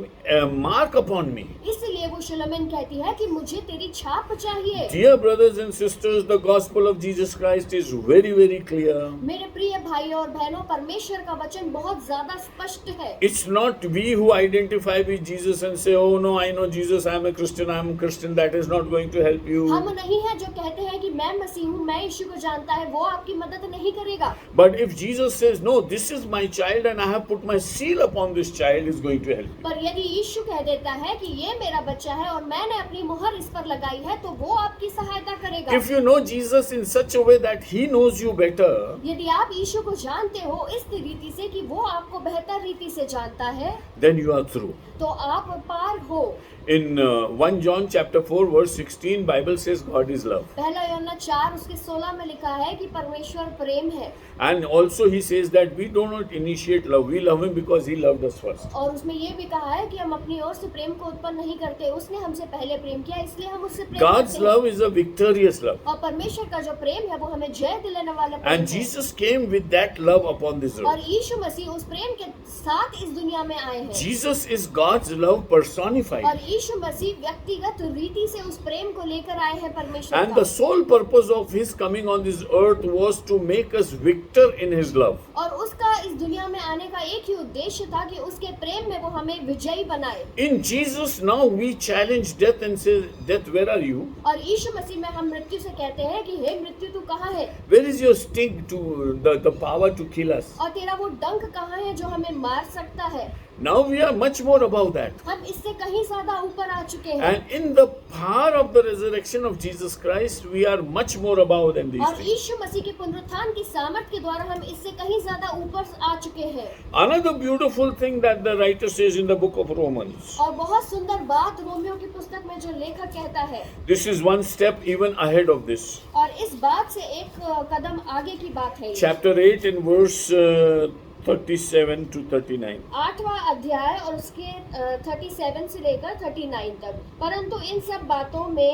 mark upon me. इसलिए वो शुलेमन कहती है कि मुझे तेरी छाप चाहिए। Dear brothers and sisters, the gospel of Jesus Christ is very, very clear. मेरे प्रिय भाइयों और बहनों, परमेश्वर का वचन बहुत ज्यादा स्पष्ट है। It's not we who identify with Jesus and say, oh no, I know Jesus, I am a Christian, that is not going to help you. हम नहीं है जो कहते हैं कि मैं मसीह हूँ, मैं यीशु को जानता है, वो आपकी मदद नहीं करेगा। But if Jesus says, no, this is my child and I have put my seal upon this child, is going to help you. पर यदि यीशु कह देता है कि ये मेरा बच्चा है और मैंने अपनी मुहर इस पर लगाई है, तो वो आपकी सहायता करेगा। If you know Jesus in such a way that he knows you better, यदि आप यीशु को जानते हो इस रीति से कि वो आपको बेहतर रीति से जानता है, then you are through. तो आप पार हो। In 1 John chapter 4 verse 16, Bible says God is love. पहला यूहन्ना 4 उसके 16 में लिखा है कि परमेश्वर प्रेम है। And also he says that we do not initiate love, we love him because he loved us first. और उसमें ये भी कहा है कि हम अपनी ओर से प्रेम को उत्पन्न नहीं करते, उसने हमसे पहले प्रेम किया, इसलिए हम उससे प्रेम God's करते हैं। love is a victorious love. और परमेश्वर का जो प्रेम है वो हमें जय दिलाने वाला प्रेम And है। Jesus came with that love upon this और earth. यीशु मसीह उस प्रेम के साथ इस दुनिया में आए हैं। Jesus is God's love personified. और यीशु मसीह व्यक्तिगत रीति से उस प्रेम को लेकर आए हैं परमेश्वर And का। the sole purpose of his coming on this earth was to make us victor in his love. और उसका इस दुनिया में आने का एक ही उद्देश्य था कि उसके प्रेम में वो हमें विजयी बनाए। In Jesus now we challenge death and say, Death, where are you? और यीशु मसीह में हम मृत्यु से कहते हैं कि हे मृत्यु तू कहाँ है, Where is your sting to the power to kill us? और तेरा वो डंक कहाँ है जो हमें मार सकता है। Now we are much more above that. हम इससे कहीं ज्यादा ऊपर आ चुके हैं। And in the power of the resurrection of Jesus Christ, we are much more above than these और things. यीशु मसीह के पुनरुत्थान की सामर्थ के द्वारा हम इससे कहीं ज्यादा ऊपर आ चुके हैं। Another beautiful thing that the writer says in the book of Romans. और बहुत सुंदर बात रोमियो की पुस्तक में जो लेखक कहता है, This is one step even ahead of this. और इस बात से एक कदम आगे की बात है। Chapter 8 in verse 37 to 39. 8वां अध्याय और उसके 37 से लेकर 39 तक। परंतु इन सब बातों में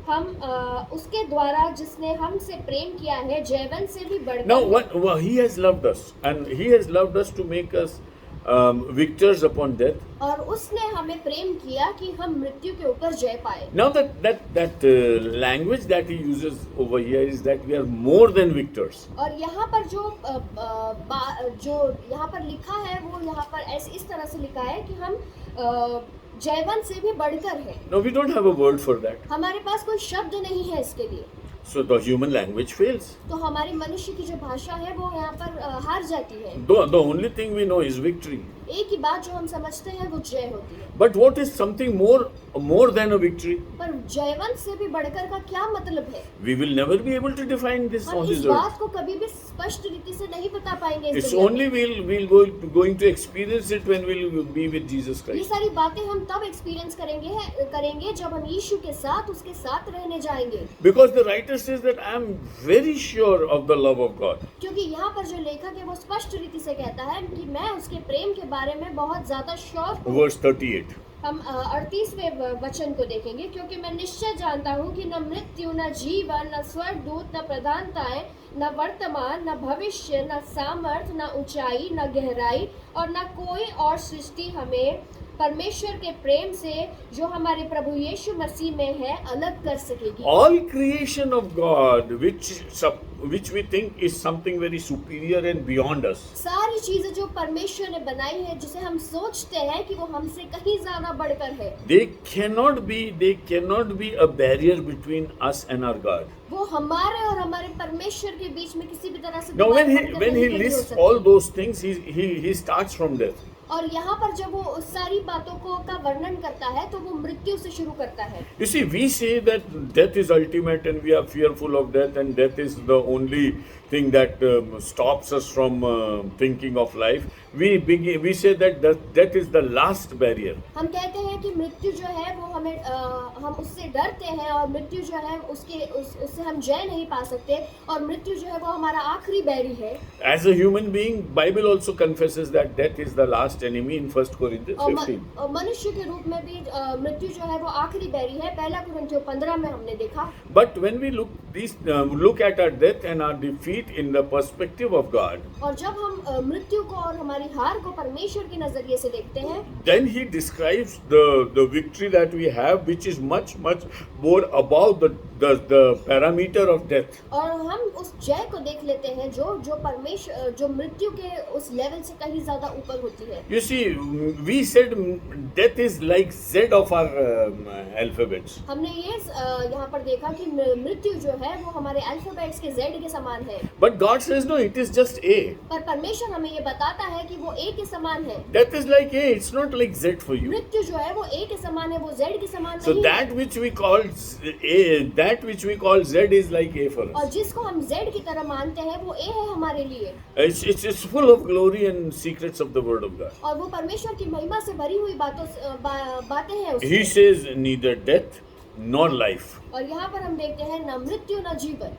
हम उसके द्वारा जिसने हमसे प्रेम किया है जैवन से भी Now, बढ़कर he has loved us, and he has loved us to make us victors upon death. और उसने हमें प्रेम किया कि हम मृत्यु के ऊपर जय पाए। Now that language that he uses over here is that we are more than victors. और यहाँ पर जो यहाँ पर लिखा है वो यहाँ पर ऐसे इस तरह से लिखा है कि हम जैवन से भी बढ़कर है। No, we don't have a word for that. हमारे पास कोई शब्द नहीं है इसके लिए। So the human language fails. तो हमारी मनुष्य की जो भाषा है वो यहाँ पर हार जाती है। The only thing we know is victory. एक ही बात जो हम समझते हैं वो जय होती है। But what is something more than a victory? पर जयवंत से भी बढ़कर का क्या मतलब है? We will never be able to define this हम on इस this बात earth. को कभी भी स्पष्ट रीति से नहीं बता पाएंगे इस It's दुनिया only में। we'll going to experience it when we'll be with Jesus ये Christ. सारी बातें हम तब एक्सपीरियंस करेंगे जब हम यीशु के साथ उसके साथ रहने जाएंगे। Because the writer says that I am very sure of the love of God. क्योंकि यहाँ पर जो लेखक है वो स्पष्ट रीति से कहता है कि मैं उसके प्रेम के बारे में बहुत ज्यादा श्योर हूँ। Verse 38. हम 38वें वचन को देखेंगे, क्योंकि मैं निश्चय जानता हूँ कि न मृत्यु न जीवन न स्वर्गदूत न प्रधानताएं न वर्तमान न भविष्य न सामर्थ न ऊंचाई न गहराई और न कोई और सृष्टि हमें परमेश्वर के प्रेम से जो हमारे प्रभु यीशु मसीह में है अलग कर सकेगी। All creation of God, which we think is something very superior and beyond us, सारी चीजें जो परमेश्वर ने बनाई है जिसे हम सोचते हैं कि वो हमसे कहीं ज्यादा बढ़कर है, they cannot be a barrier between us and our God. वो हमारे और हमारे परमेश्वर के बीच में किसी भी तरह से Now, दीवार when बनकर he नहीं खड़ी हो lists सकती। all those things, he starts from death. और यहाँ पर जब वो उस सारी बातों को का वर्णन करता है तो वो मृत्यु से शुरू करता है। You see, we say that death is ultimate and we are fearful of death, and death is the only thing that stops us from thinking of life. We say that death is the last barrier. हम कहते हैं कि मृत्यु जो है वो हमें हम उससे डरते हैं और मृत्यु जो है उससे हम जय नहीं पा सकते और मृत्यु जो है वो हमारा आखिरी बैरी है। As a human being, Bible also confesses that death is the last enemy in 1 Corinthians 15. और मनुष्य के रूप में भी मृत्यु जो है वो आखिरी बैरी है, 1 कुरिन्थियों 15 में हमने देखा। But when we look at our death and our defeat in the perspective of God, और जब हम मृत्यु को और हमारी हार को परमेश्वर के नजरिए से देखते हैं, then he describes the victory that we have, which is much more above the parameter of death. और हम उस जय को देख लेते हैं जो मृत्यु के उस लेवल से कहीं ज्यादा ऊपर होती है। You see, we said death is like Z of our alphabets. हमने ये यहाँ पर देखा कि मृत्यु जो है वो हमारे अल्फाबेट्स के Z के समान है, But God says no, it is just A. पर परमेश्वर हमें ये बताता है कि वो A के समान है। Death is like A, it's not like Z for you. मृत्यु जो है वो A के समान है, वो Z के समान So नहीं है। that which we call Z is like A for और us. जिसको हम Z की तरह मानते हैं वो A है हमारे लिए, It's full of glory and secrets of the Word of God. और वो परमेश्वर की महिमा से भरी हुई बातें हैं उसमें। He says neither death nor life. और यहाँ पर हम देखते हैं न मृत्यु न जीवन।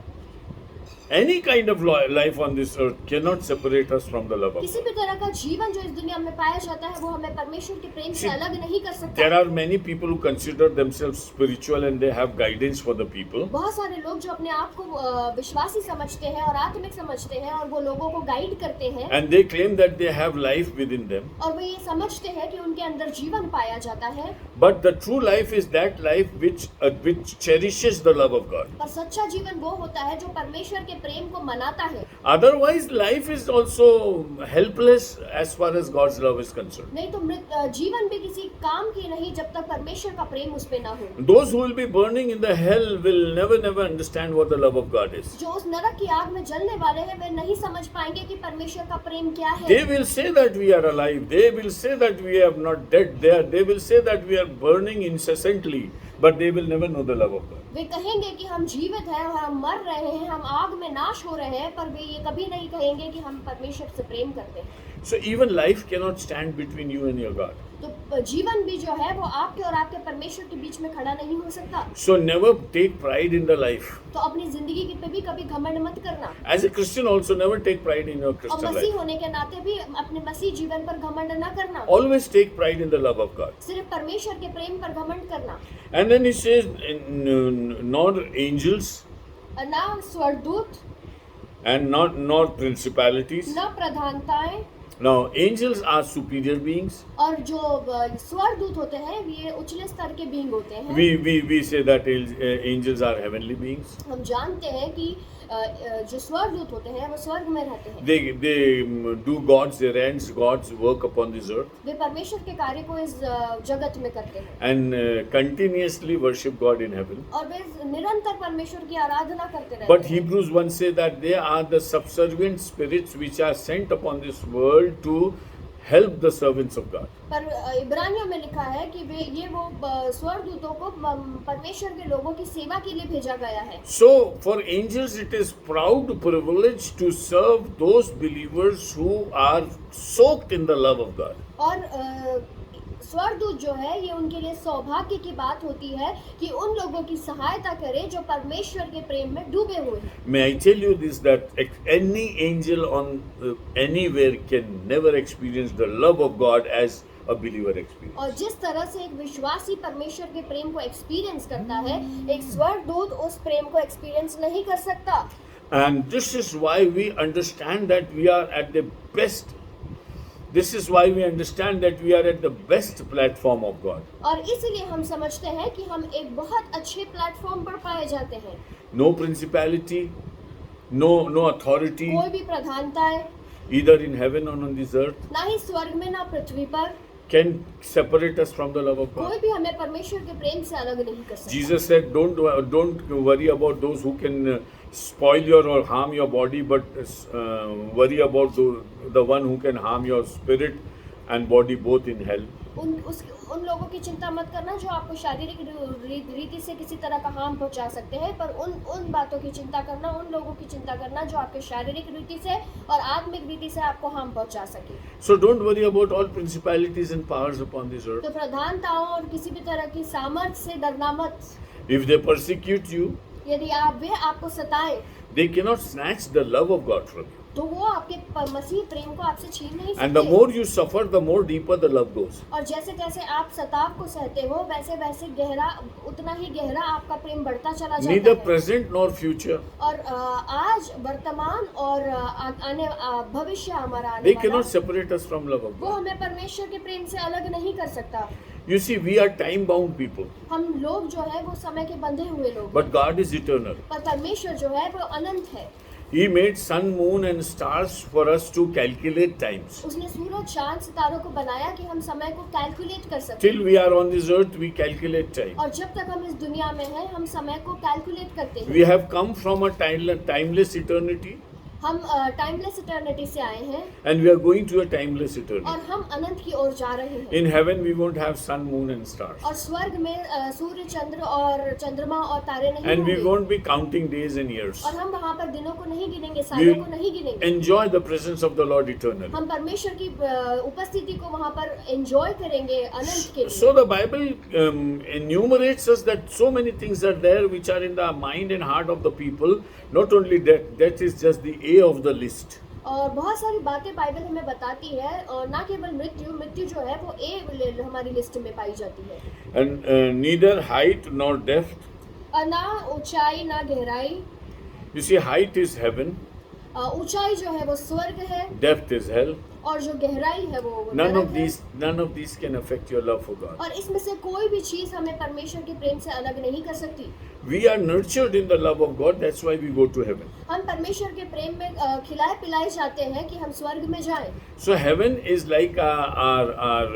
Any kind of life on this earth cannot separate us from the love of किसी God. भी तरह का जीवन जो इस दुनिया में पाया जाता है वो हमें परमेश्वर के प्रेम से See, अलग नहीं कर सकता। There are many people who consider themselves spiritual and they have guidance for the people. बहुत सारे लोग जो अपने आप को विश्वासी समझते हैं और आत्मिक समझते हैं और वो लोगों को गाइड करते हैं And they claim that they have life within them. और वो ये समझते हैं कि उनके अंदर जीवन पाया जाता है। But the true life is that life which cherishes the love of God. पर सच्चा जीवन वो होता है जो परमेश्वर के प्रेम को मनाता है। Otherwise, life is also helpless as far as God's love is concerned. नहीं तो जीवन भी किसी काम की नहीं जब तक परमेश्वर का प्रेम उस पे ना हो। Those who will be burning in the hell will never understand what the love of God is. जो उस नरक की आग में जलने वाले हैं वे नहीं समझ पाएंगे कि परमेश्वर का प्रेम क्या है। They will say that we are alive. They will say that we are not dead. They will say that we are burning incessantly. But they will never know the love of God. वे कहेंगे कि हम जीवित हैं और हम मर रहे हैं, हम आग में नाश हो रहे हैं, पर वे ये कभी नहीं कहेंगे कि हम परमेश्वर से प्रेम करते हैं। So even life cannot stand between you and your God. तो जीवन भी जो है वो आपके और आपके परमेश्वर के बीच में खड़ा नहीं हो सकता। So never take pride in the life. तो अपनी जिंदगी पे भी कभी घमंड मत करना। As a Christian also never take pride in your और Christian मसीह life. होने के नाते भी अपने मसीह जीवन पर घमंड न करना। Always take pride in the love of God. सिर्फ परमेश्वर के प्रेम पर घमंड करना। And then he says, nor angels ना स्वर्गदूत, and nor principalities. न प्रधानताएं, Now angels are superior beings. और जो स्वर्गदूत होते हैं ये उच्चले स्तर के बींग होते हैं। We say that angels are heavenly beings. हम जानते हैं कि जो स्वर्गदूत होते हैं वो स्वर्ग में रहते हैं। They do God's errands, God's work upon this earth, वे परमेश्वर के कार्य को इस जगत में करते हैं and continuously worship God in heaven. और वे निरंतर परमेश्वर की आराधना करते रहते But हैं। Hebrews 1 say that they are the subservient spirits which are sent upon this world to help the servants of God. पर इब्रानियों में लिखा है कि वे ये वो स्वर्गदूतों को परमेश्वर के लोगों की सेवा के लिए भेजा गया है। So for angels it is proud privilege to serve those believers who are soaked in the love of God. और स्वर्गदूत जो है ये उनके लिए सौभाग्य की बात होती है कि उन लोगों की सहायता करे जो परमेश्वर के प्रेम में डूबे हुए हैं। May I tell you this, that any angel on anywhere can never experience the love of God as a believer experience. और जिस तरह से एक विश्वासी परमेश्वर के प्रेम को एक्सपीरियंस करता है, एक स्वर्गदूत उस प्रेम को एक्सपीरियंस नहीं कर सकता। And this is why we understand that we are at the best. This is why we understand that we are at the best platform of God. और इसलिए हम समझते हैं कि हम एक बहुत अच्छे प्लेटफॉर्म पर पाए जाते हैं। No principality, no authority, कोई भी प्रधानताएं either in heaven or on this earth, ना ही स्वर्ग में ना पृथ्वी पर, can separate us from the love of God. कोई भी हमें परमेश्वर के प्रेम से अलग नहीं कर सकता। Jesus said, don't worry about those who can spoil your or harm your body, but worry about the one who can harm your spirit and body both in hell. उन लोगों की चिंता मत करना जो आपको शारीरिक रीति से किसी तरह का हार्म पहुंचा सकते हैं, पर उन बातों की चिंता करना, उन लोगों की चिंता करना जो आपके शारीरिक रीति से और आत्मिक रीति से आपको हार्म पहुंचा सके। So don't worry about all principalities and powers upon this earth. तो प्रधानताओं और किसी भी तरह की सामर्थ्य से डरना मत। If they persecute you, यदि वे आपको सताएं they cannot snatch the love of God from you. तो वो आपके मसीह प्रेम को आपसे छीन नहीं And the सकते। more you suffer, the more deeper the love goes. और जैसे जैसे आप सताव को सहते हो वैसे वैसे गहरा, उतना ही गहरा आपका प्रेम बढ़ता चला जाता Neither है। present nor future. और आज वर्तमान और आने भविष्य हमारा आने They वाला, cannot separate us from love of वो God. हमें परमेश्वर के प्रेम से अलग नहीं कर सकता। You see, we are time-bound people, हम लोग जो है वो समय के बंधे हुए लोग, but God is eternal. पर परमेश्वर जो है वो अनंत है। He made sun, moon and stars for us to calculate times. उसने सूरज, चांद, सितारों को बनाया कि हम समय को कैलकुलेट कर सकें। Till we are on this earth, we calculate time. और जब तक हम इस दुनिया में हैं हम समय को कैलकुलेट करते हैं। We have come from a timeless eternity, हम टाइमलेस इटर्निटी से आए हैं and we are going to a timeless eternity. और हम अनंत की ओर जा रहे हैं। In heaven, we won't have sun, moon, and stars. और स्वर्ग में सूर्य, चंद्र और चंद्रमा और तारे नहीं And we होंगे। won't be counting days and years. और हम वहाँ पर दिनों को नहीं गिनेंगे, We सालों को will नहीं गिनेंगे। enjoy the presence of the Lord eternally. हम परमेश्वर की उपस्थिति को वहाँ पर एंजॉय करेंगे अनंत के लिए। So the Bible enumerates us that so many things are there which are in the mind and heart of the people. Not only that, that is just the A of the list. और बहुत सारी बातें Bible हमें बताती है और ना केवल मृत्यु जो है वो ए हमारी लिस्ट में पाई जाती है। And neither height nor depth. और ना ऊंचाई ना गहराई। You see, height is heaven, ऊंचाई जो है वो स्वर्ग है depth is hell. और जो गहराई है वो None नरक of है। these can affect your love for God. और इसमें से कोई भी चीज हमें परमेश्वर के प्रेम से अलग नहीं कर सकती। We are nurtured in the love of God. That's why we go to heaven. हम परमेश्वर के प्रेम में खिलाए पिलाए जाते हैं कि हम स्वर्ग में जाएं। So heaven is like our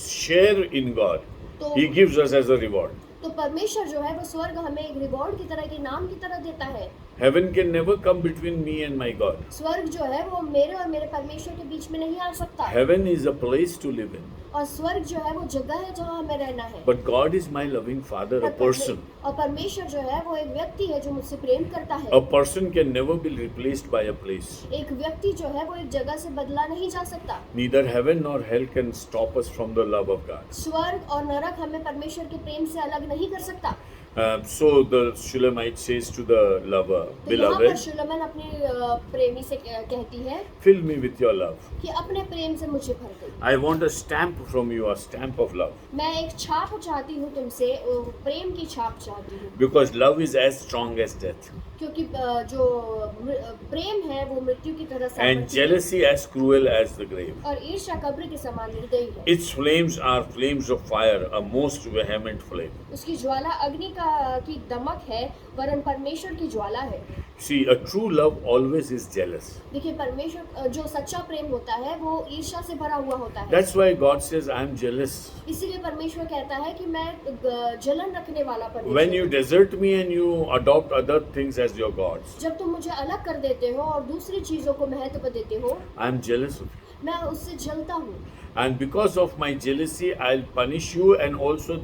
share in God. तो He gives us as a reward. तो परमेश्वर जो है वो स्वर्ग हमें एक रिवॉर्ड की तरह, के नाम की तरह देता है। Heaven can never come between me and my God. स्वर्ग जो है वो मेरे और मेरे परमेश्वर के बीच में नहीं आ सकता। Heaven is a place to live in. और स्वर्ग जो है वो जगह है जहाँ हमें रहना है। But God is my loving Father, a person. और परमेश्वर जो है वो एक व्यक्ति है जो मुझसे प्रेम करता है। A person can never be replaced by a place. एक व्यक्ति जो है वो एक जगह से बदला नहीं जा सकता। Neither heaven nor hell can stop us from the love of God. स्वर्ग और नरक हमें परमेश्वर के प्रेम से अलग नहीं कर सकता। So the Shulamite says to the lover, तो यहाँ पर Beloved, शुलमन अपने प्रेमी से कहती है fill me with your love. कि अपने प्रेम से मुझे भर दे। I want a stamp from you, a stamp of love. मैं एक छाप चाहती हूँ तुमसे, प्रेम की छाप चाहती हूँ। Because love is as strong as death. क्योंकि जो प्रेम है वो मृत्यु की तरह And सामर्थ्य है jealousy as cruel as the grave. और ईर्ष्या कब्र के समान निर्दयी है। Its flames are flames of fire, a most vehement flame. उसकी ज्वाला अग्नि की दमक है, वरन परमेश्वर की ज्वाला है। See, a true love always is jealous. देखिए परमेश्वर जो सच्चा प्रेम होता है वो ईर्ष्या से भरा हुआ होता है। That's why God says, I am jealous. इसीलिए परमेश्वर कहता है कि मैं जलन रखने वाला परमेश्वर When you desert me and you adopt other things as your gods, जब तुम मुझे अलग कर देते हो और दूसरी चीजों को महत्व देते हो, I am jealous of you. मैं उससे जलता हूँ। And because of my jealousy, I'll punish you and also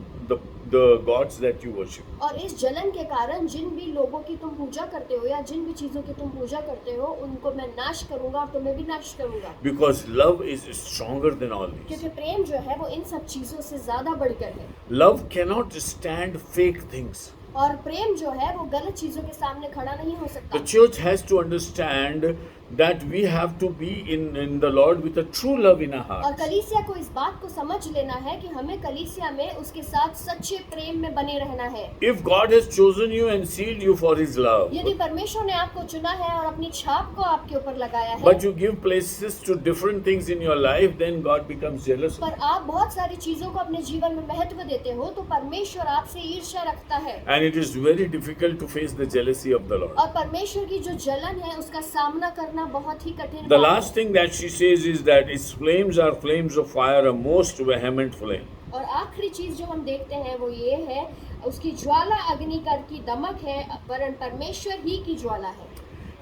the gods that you worship. और इस जलन के कारण जिन भी लोगों की तुम पूजा करते हो या जिन भी चीजों की तुम पूजा करते हो उनको मैं नाश करूंगा और तुम्हें भी नाश करूंगा। Because love is stronger than all these. क्योंकि प्रेम जो है वो इन सब चीजों से ज्यादा बढ़कर है। Love cannot stand fake things. और प्रेम जो है वो गलत चीजों के सामने खड़ा नहीं हो सकता। The church has to understand that we have to be in the Lord with a true love in our और heart. कलीसिया को इस बात को समझ लेना है कि हमें कलीसिया में उसके साथ सच्चे प्रेम में बने रहना है। If God has chosen you and sealed you for His love, यदि परमेश्वर ने आपको चुना है और अपनी छाप को आपके ऊपर लगाया है, but you give places to different things in your life, then God becomes jealous of पर आप बहुत सारी चीजों को अपने जीवन में महत्व देते हो तो परमेश्वर आपसे ईर्ष्या रखता है। you. And it is very difficult to face the jealousy of the Lord. और परमेश्वर की जो जलन है उसका सामना करना बहुत ही कठिन The बात है। last thing that she says is that its flames are flames of fire, a most vehement flame. और आखिरी चीज जो हम देखते हैं वो ये है, उसकी ज्वाला अग्नि की दमक है, वरन परमेश्वर ही की ज्वाला है।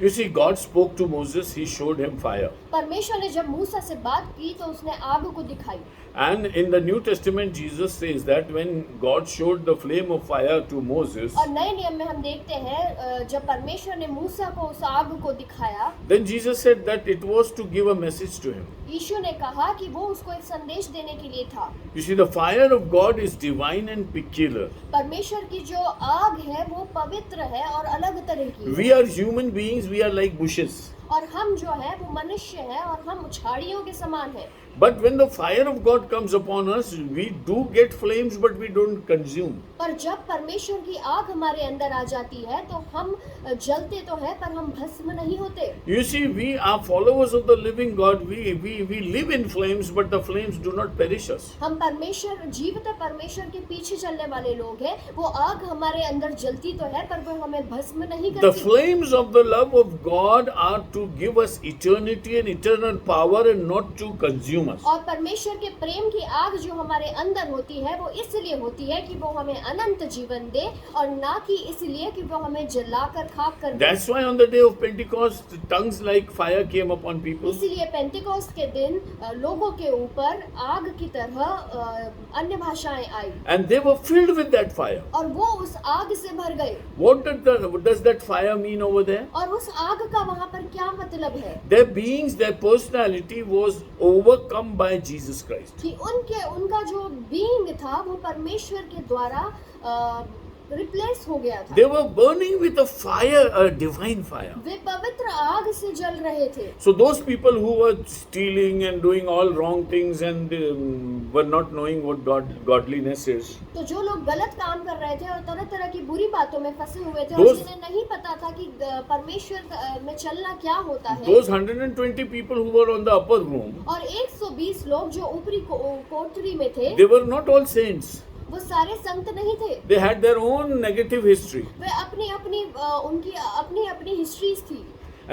You see, God spoke to Moses, He showed him fire. परमेश्वर ने जब मूसा से बात की तो उसने आग को दिखाई। And in the New Testament, Jesus says that when God showed the flame of fire to Moses, और नए नियम में हम देखते हैं जब परमेश्वर ने मूसा को उस आग को दिखाया, then Jesus said that it was to give a message to him. यीशु ने कहा कि वो उसको एक संदेश देने के लिए था। You see, the fire of God is divine and peculiar. परमेश्वर की जो आग है वो पवित्र है और अलग तरह की है। We are human beings, we are like bushes. और हम जो है वो मनुष्य हैं और हम झाड़ियों के समान हैं। But when the fire of God comes upon us, we do get flames, but we don't consume. पर जब परमेश्वर की आग हमारे अंदर आ जाती है तो हम जलते तो है पर हम भस्म नहीं होते। You see, we are followers of the living God. We live in flames, but the flames do not perish us. हम परमेश्वर जीवित परमेश्वर के पीछे चलने वाले लोग हैं। वो आग हमारे अंदर जलती तो है पर वो हमें भस्म नहीं The करती। flames of the love of God are to give us eternity and eternal power and not to consume us. और परमेश्वर के प्रेम की आग जो हमारे अंदर होती है वो इसलिए होती है कि वो हमें अनंत जीवन दे और ना कि इसलिए कि वो हमें जलाकर खाक कर दे। That's why on the day of Pentecost, tongues like fire came upon people. इसीलिए पेंटिकोस्ट के दिन लोगों के ऊपर आग की तरह अन्य भाषाएं आई And they were filled with that fire. और वो उस आग से भर गए। What does that fire mean over there? और उस आग का वहाँ पर क्या मतलब है? Their beings, their personality was overcome by Jesus Christ. कि उनका जो बीइंग था वो परमेश्वर के द्वारा रिप्लेस हो गया था। They were burning with a fire, a divine fire. वे पवित्र आग से जल रहे थे। So those people who were stealing and doing all wrong things and were not knowing what godliness is, तो जो लोग गलत काम कर रहे थे और तरह तरह की बुरी बातों में फंसे हुए थे और Those- जिन्हें नहीं पता था कि परमेश्वर में चलना क्या होता है, those 120 people who were on the upper room, और 120 लोग जो ऊपरी कोठरी में थे, they were not all saints. वो सारे संत नहीं थे। They had their own negative history वे उनकी अपनी हिस्ट्रीज थी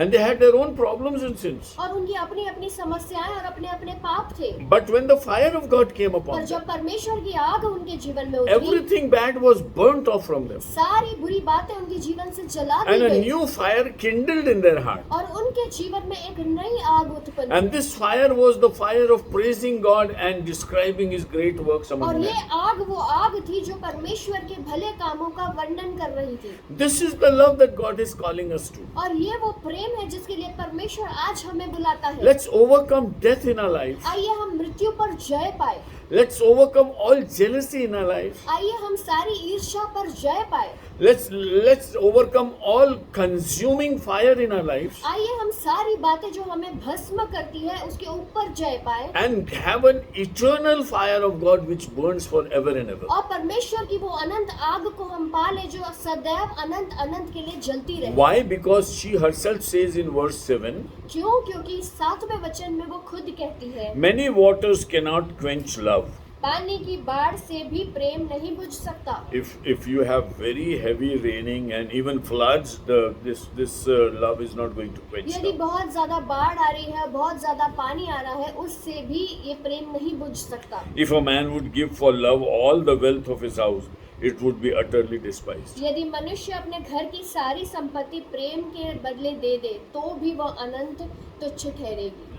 and they had their own problems and sins. और उनकी अपनी समस्याएं और अपने पाप थे। But when the fire of God came पर upon जब them, परमेश्वर की आग उनके जीवन में उतरी, everything bad was burnt off from them. सारी बुरी बातें उनके जीवन से जला दी And a गई new fire kindled in their heart. और उनके जीवन में एक नई आग उत्पन्न And this fire was the fire of praising God and describing His great works और among ये men. आग वो आग थी जो परमेश्वर के भले कामों का वर्णन कर रही थी। This is the love that God is calling us to. और ये वो प्रेम है जिसके लिए परमेश्वर आज हमें बुलाता है। Let's overcome death in our life. आइए हम मृत्यु पर जय पाए। Let's overcome all jealousy in our life. आइए हम सारी ईर्ष्या पर जय पाए। Let's overcome all consuming fire in our lives आइए हम सारी बातें जो हमें भस्म करती है उसके ऊपर जय पाए and have an eternal fire of God which burns forever and ever. और परमेश्वर की वो अनंत आग को हम पाले जो सदैव अनंत के लिए जलती रहे। Why? Because she herself says in verse 7, क्यों? क्योंकि 7वें वचन में वो खुद कहती है, many waters cannot quench love. पानी की बाढ़ से भी प्रेम नहीं बुझ सकता। If you have very heavy raining and even floods, this love is not going to quench यदि love. बहुत ज्यादा बाढ़ आ रही है, बहुत ज्यादा पानी आ रहा है, उससे भी ये प्रेम नहीं बुझ सकता। If a man would give for love all the wealth of his house, it would be utterly despised. यदि मनुष्य अपने घर की सारी संपत्ति प्रेम के बदले दे दे तो भी वह अनंत तुच्छ ठहरेगी।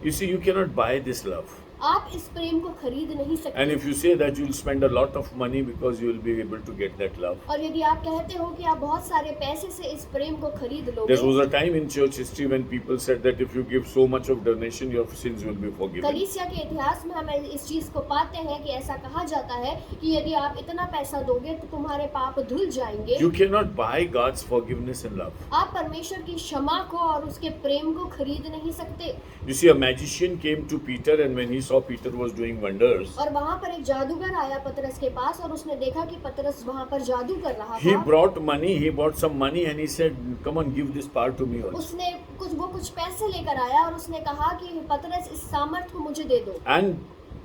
You see, you cannot buy this love. आप इस प्रेम को खरीद नहीं सकते। And if you say that you will spend a lot of money because you will be able to get that love. और यदि आप कहते हो कि आप बहुत सारे पैसे से इस प्रेम को खरीद लोगे। There was a time in church history when people said that if you give so much of donation, your sins will be forgiven. कलीसिया के इतिहास में हम इस चीज को पाते हैं कि ऐसा कहा जाता है कि यदि आप इतना पैसा दोगे तो तुम्हारे पाप धुल जाएंगे। You cannot buy God's forgiveness and love. आप परमेश्वर की क्षमा को और उसके प्रेम को खरीद नहीं सकते। You see, a magician came to Peter, and when he saw Peter was doing wonders, और वहाँ पर एक जादूगर आया पतरस के पास और उसने देखा कि पतरस वहाँ पर जादू कर रहा he था। brought money, he bought some money, and he said, come on, give this power to me also. उसने कुछ पैसे लेकर आया और उसने कहा कि पतरस इस सामर्थ को मुझे दे दो। And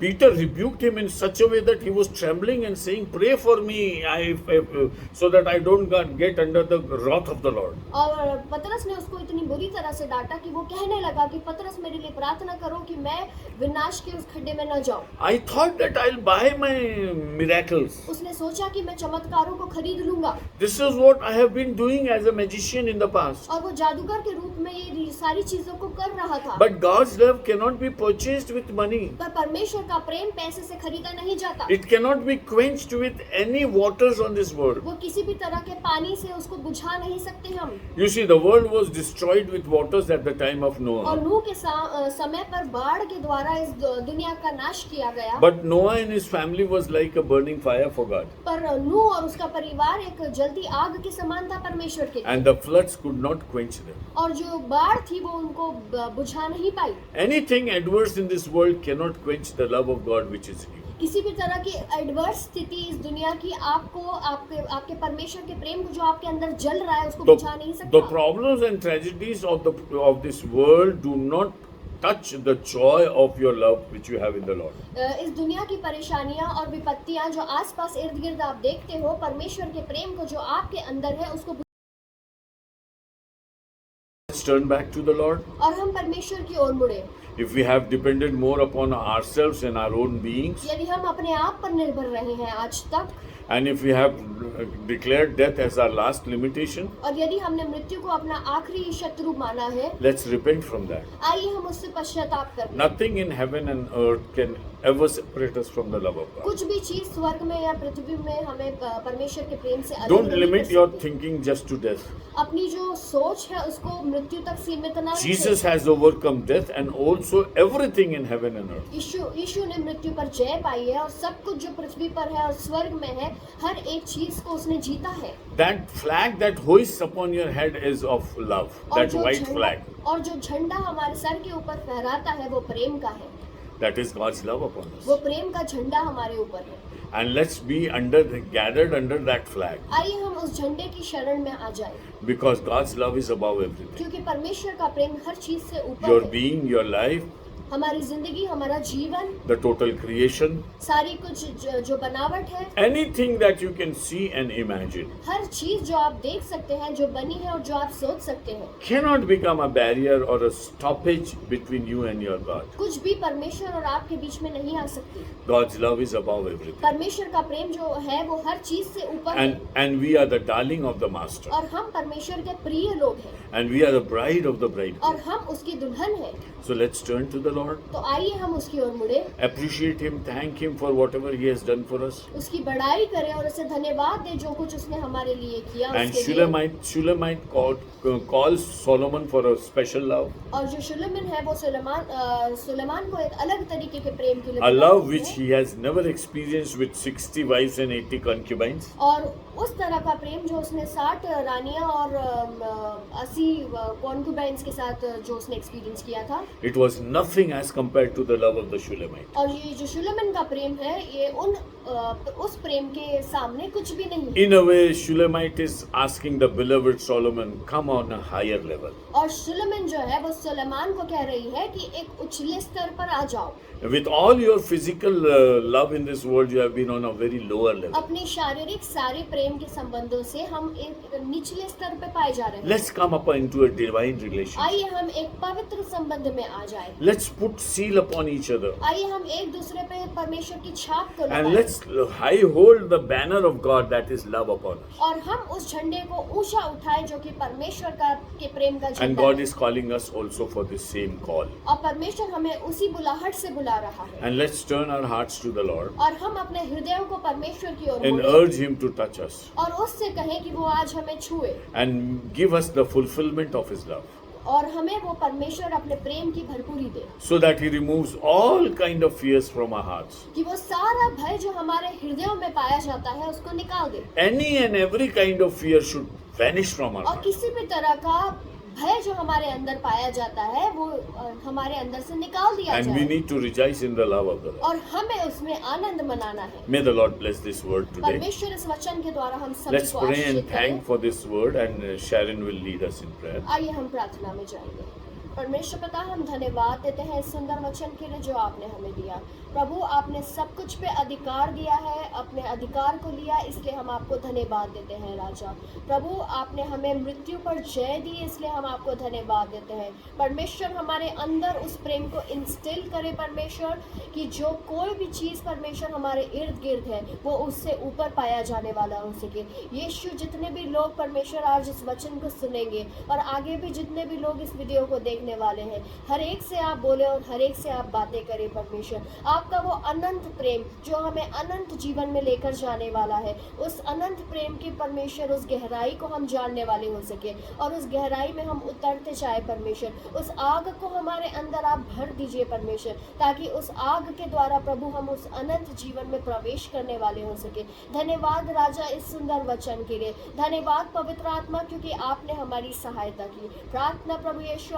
Peter rebuked him in such a way that he was trembling and saying, pray for me, so that I don't get under the wrath of the Lord. और पतरस ने उसको इतनी बुरी तरह से डांटा कि वो कहने लगा कि पतरस मेरे लिए प्रार्थना करो कि मैं विनाश के उस खड्डे में न जाऊं। I thought that I'll buy my miracles. उसने सोचा कि मैं चमत्कारों को खरीद लूंगा। This is what I have been doing as a magician in the past. और वो जादूगर के रूप में ये सारी चीजों को कर रहा था। But God's love cannot be purchased with money. पर परमेश्वर का प्रेम पैसे से खरीदा नहीं जाता। It cannot be quenched with any waters on this world. वो किसी भी तरह के पानी से उसको बुझा नहीं सकते हम। You see, the world was destroyed with waters at the time of और Noah. नूह के समय पर बाढ़ के द्वारा इस दुनिया का नाश किया गया। But Noah and his family was like a burning fire for God. पर नूह और उसका परिवार एक जलती आग के समान था परमेश्वर के लिए। And the floods could not quench them. और जो बाढ़ थी वो उनको बुझा नहीं पाई। Anything adverse in this world cannot quench the love of God which is in you. किसी भी तरह की एडवर्स स्थिति इस दुनिया की आपको आपके परमेश्वर के प्रेम को जो आपके अंदर जल रहा है उसको बुझा नहीं The सकता। problems and tragedies of this world do not touch the joy of your love which you have in the Lord. इस दुनिया की परेशानियां और विपत्तियां जो आसपास इर्द गिर्द आप देखते हो, परमेश्वर के प्रेम को जो आपके अंदर है उसको। Let's turn back to the Lord. और हम परमेश्वर की ओर मुड़े। If we have depended more upon ourselves and our own beings, यदि हम अपने आप पर निर्भर रहे हैं आज तक, and if we have declared death as our last limitation, और यदि हमने मृत्यु को अपना आखिरी शत्रु माना है, let's repent from that. आइए हम उससे पश्चाताप करें। Nothing in heaven and earth can ever separate us from the love of God. कुछ भी चीज स्वर्ग में या पृथ्वी में हमें परमेश्वर के प्रेम से अलग Don't नहीं limit कर your सकती। thinking just to death. अपनी जो सोच है उसको मृत्यु तक सीमित ना Jesus रखें। has overcome death and also everything in heaven and earth. यीशु ने मृत्यु पर जय पाई है और सब कुछ जो पृथ्वी पर है और स्वर्ग में है, हर एक चीज को उसने जीता है। That flag that hoists upon your head is of love. और That white flag. और जो झंडा हमारे सर के ऊपर फहराता है वो प्रेम का है। That is God's love upon us. वो प्रेम का झंडा हमारे ऊपर है। And let's be gathered under that flag. आइए हम उस झंडे की शरण में आ जाएं, Because God's love is above everything. क्योंकि परमेश्वर का प्रेम हर चीज से ऊपर Your है। being, your life, हमारी जिंदगी, हमारा जीवन, the total creation, सारी कुछ जो बनावट है, anything that you can see and imagine हर चीज जो आप देख सकते हैं, जो बनी है और जो आप सोच सकते हैं, cannot become a barrier or a stoppage between you and your God. कुछ भी परमेश्वर और आपके बीच में नहीं आ सकती। God's love is above everything. परमेश्वर का प्रेम जो है वो हर चीज से ऊपर है And we are the darling of the Master. और हम परमेश्वर के प्रिय लोग हैं And we are the bride of the bride. और हम उसकी दुल्हन हैं। So let's turn to the Lord. तो आइए हम उसकी ओर मुड़े, Appreciate Him, thank Him for whatever He has done for us. उसकी बड़ाई करें और उसे धन्यवाद दें जो कुछ उसने हमारे लिए किया And उसके लिए। Shulamite calls Solomon for a special love. और जो सुलेमान है वो सुलेमान को एक अलग तरीके के प्रेम के लिए A बुलाते love हैं। which he has never experienced with 60 wives and 80 concubines. और उस तरह का प्रेम जो उसने 60 रानियां और 80 कॉन्क्यूबाइंस के साथ जो उसने एक्सपीरियंस किया था। It was nothing as compared to the love of the Shulamite. और ये जो सुलेमान का प्रेम है ये उस प्रेम के सामने कुछ भी नहीं है। In a way, Shulamite is asking the beloved Solomon, come on a higher level. और सुलेमान जो है वो सुलेमान को कह रही है कि एक उछले स्तर पर आ जाओ। With all your physical love in this world, you have been on a very lower level. अपनी शारीरिक सारे प्रेम के संबंधों से हम एक निचले स्तर पे पाए जा रहे हैं। Let's come up into a divine relationship. आइए हम एक पवित्र संबंध में आ जाएं। Let's put seal upon each other. आइए हम एक दूसरे पे परमेश्वर की छाप को And लगाएं let's high hold the banner of God that is love upon us. और हम उस झंडे को ऊंचा उठाएं जो कि परमेश्वर का के प्रेम का And झंडा God है। is calling us also for the same call. और परमेश्वर हमें उसी बुलाहट से बुला रहा है And let's turn our hearts to the Lord और हम अपने हृदयों को परमेश्वर की ओर and मोड़ें urge Him to touch us और उससे कहें कि वो आज हमें छुए and give us the fulfillment of His love, और हमें वो परमेश्वर अपने प्रेम की भरपूरी दे, so that He removes all kind of fears from our hearts. कि वो सारा भय जो हमारे हृदयों में पाया जाता है उसको निकाल दे Any and every kind of fear should vanish from our और hearts. किसी भी तरह का भय जो हमारे अंदर पाया जाता है वो हमारे अंदर से निकाल दिया And we जाए need to rejoice in the love of the Lord. और हमें उसमें आनंद मनाना है। May the Lord bless this word today. परमेश्वर इस वचन के द्वारा हम सभी Let's को pray and आशीषित करें। thank for this word, and Sharon will lead us in prayer. आइए हम प्रार्थना में जाएंगे। परमेश्वर पिता, हम धन्यवाद देते हैं इस सुंदर वचन के लिए जो आपने हमें दिया। प्रभु, आपने सब कुछ पे अधिकार दिया है, अपने अधिकार को लिया, इसलिए हम आपको धन्यवाद देते हैं राजा। प्रभु, आपने हमें मृत्यु पर जय दी, इसलिए हम आपको धन्यवाद देते हैं। परमेश्वर, हमारे अंदर उस प्रेम को इंस्टिल करे परमेश्वर, कि जो कोई भी चीज़ परमेश्वर हमारे इर्द गिर्द है वो उससे ऊपर पाया जाने वाला हो सके। यीशु, जितने भी लोग परमेश्वर आज इस वचन को सुनेंगे और आगे भी जितने भी लोग इस वीडियो को देखने वाले हैं, हर एक से आप बोले और हर एक से आप बातें करें परमेश्वर। आपका वो अनंत प्रेम जो हमें अनंत जीवन में लेकर जाने वाला है, उस अनंत प्रेम की परमेश्वर उस गहराई को हम जानने वाले हो सके और उस गहराई में हम उतरते जाए परमेश्वर। उस आग को हमारे अंदर आप भर दीजिए परमेश्वर, ताकि उस आग के द्वारा प्रभु हम उस अनंत जीवन में प्रवेश करने वाले हो सके। धन्यवाद राजा इस सुंदर वचन के लिए। धन्यवाद पवित्र आत्मा, क्योंकि आपने हमारी सहायता की। प्रार्थना प्रभु यीशु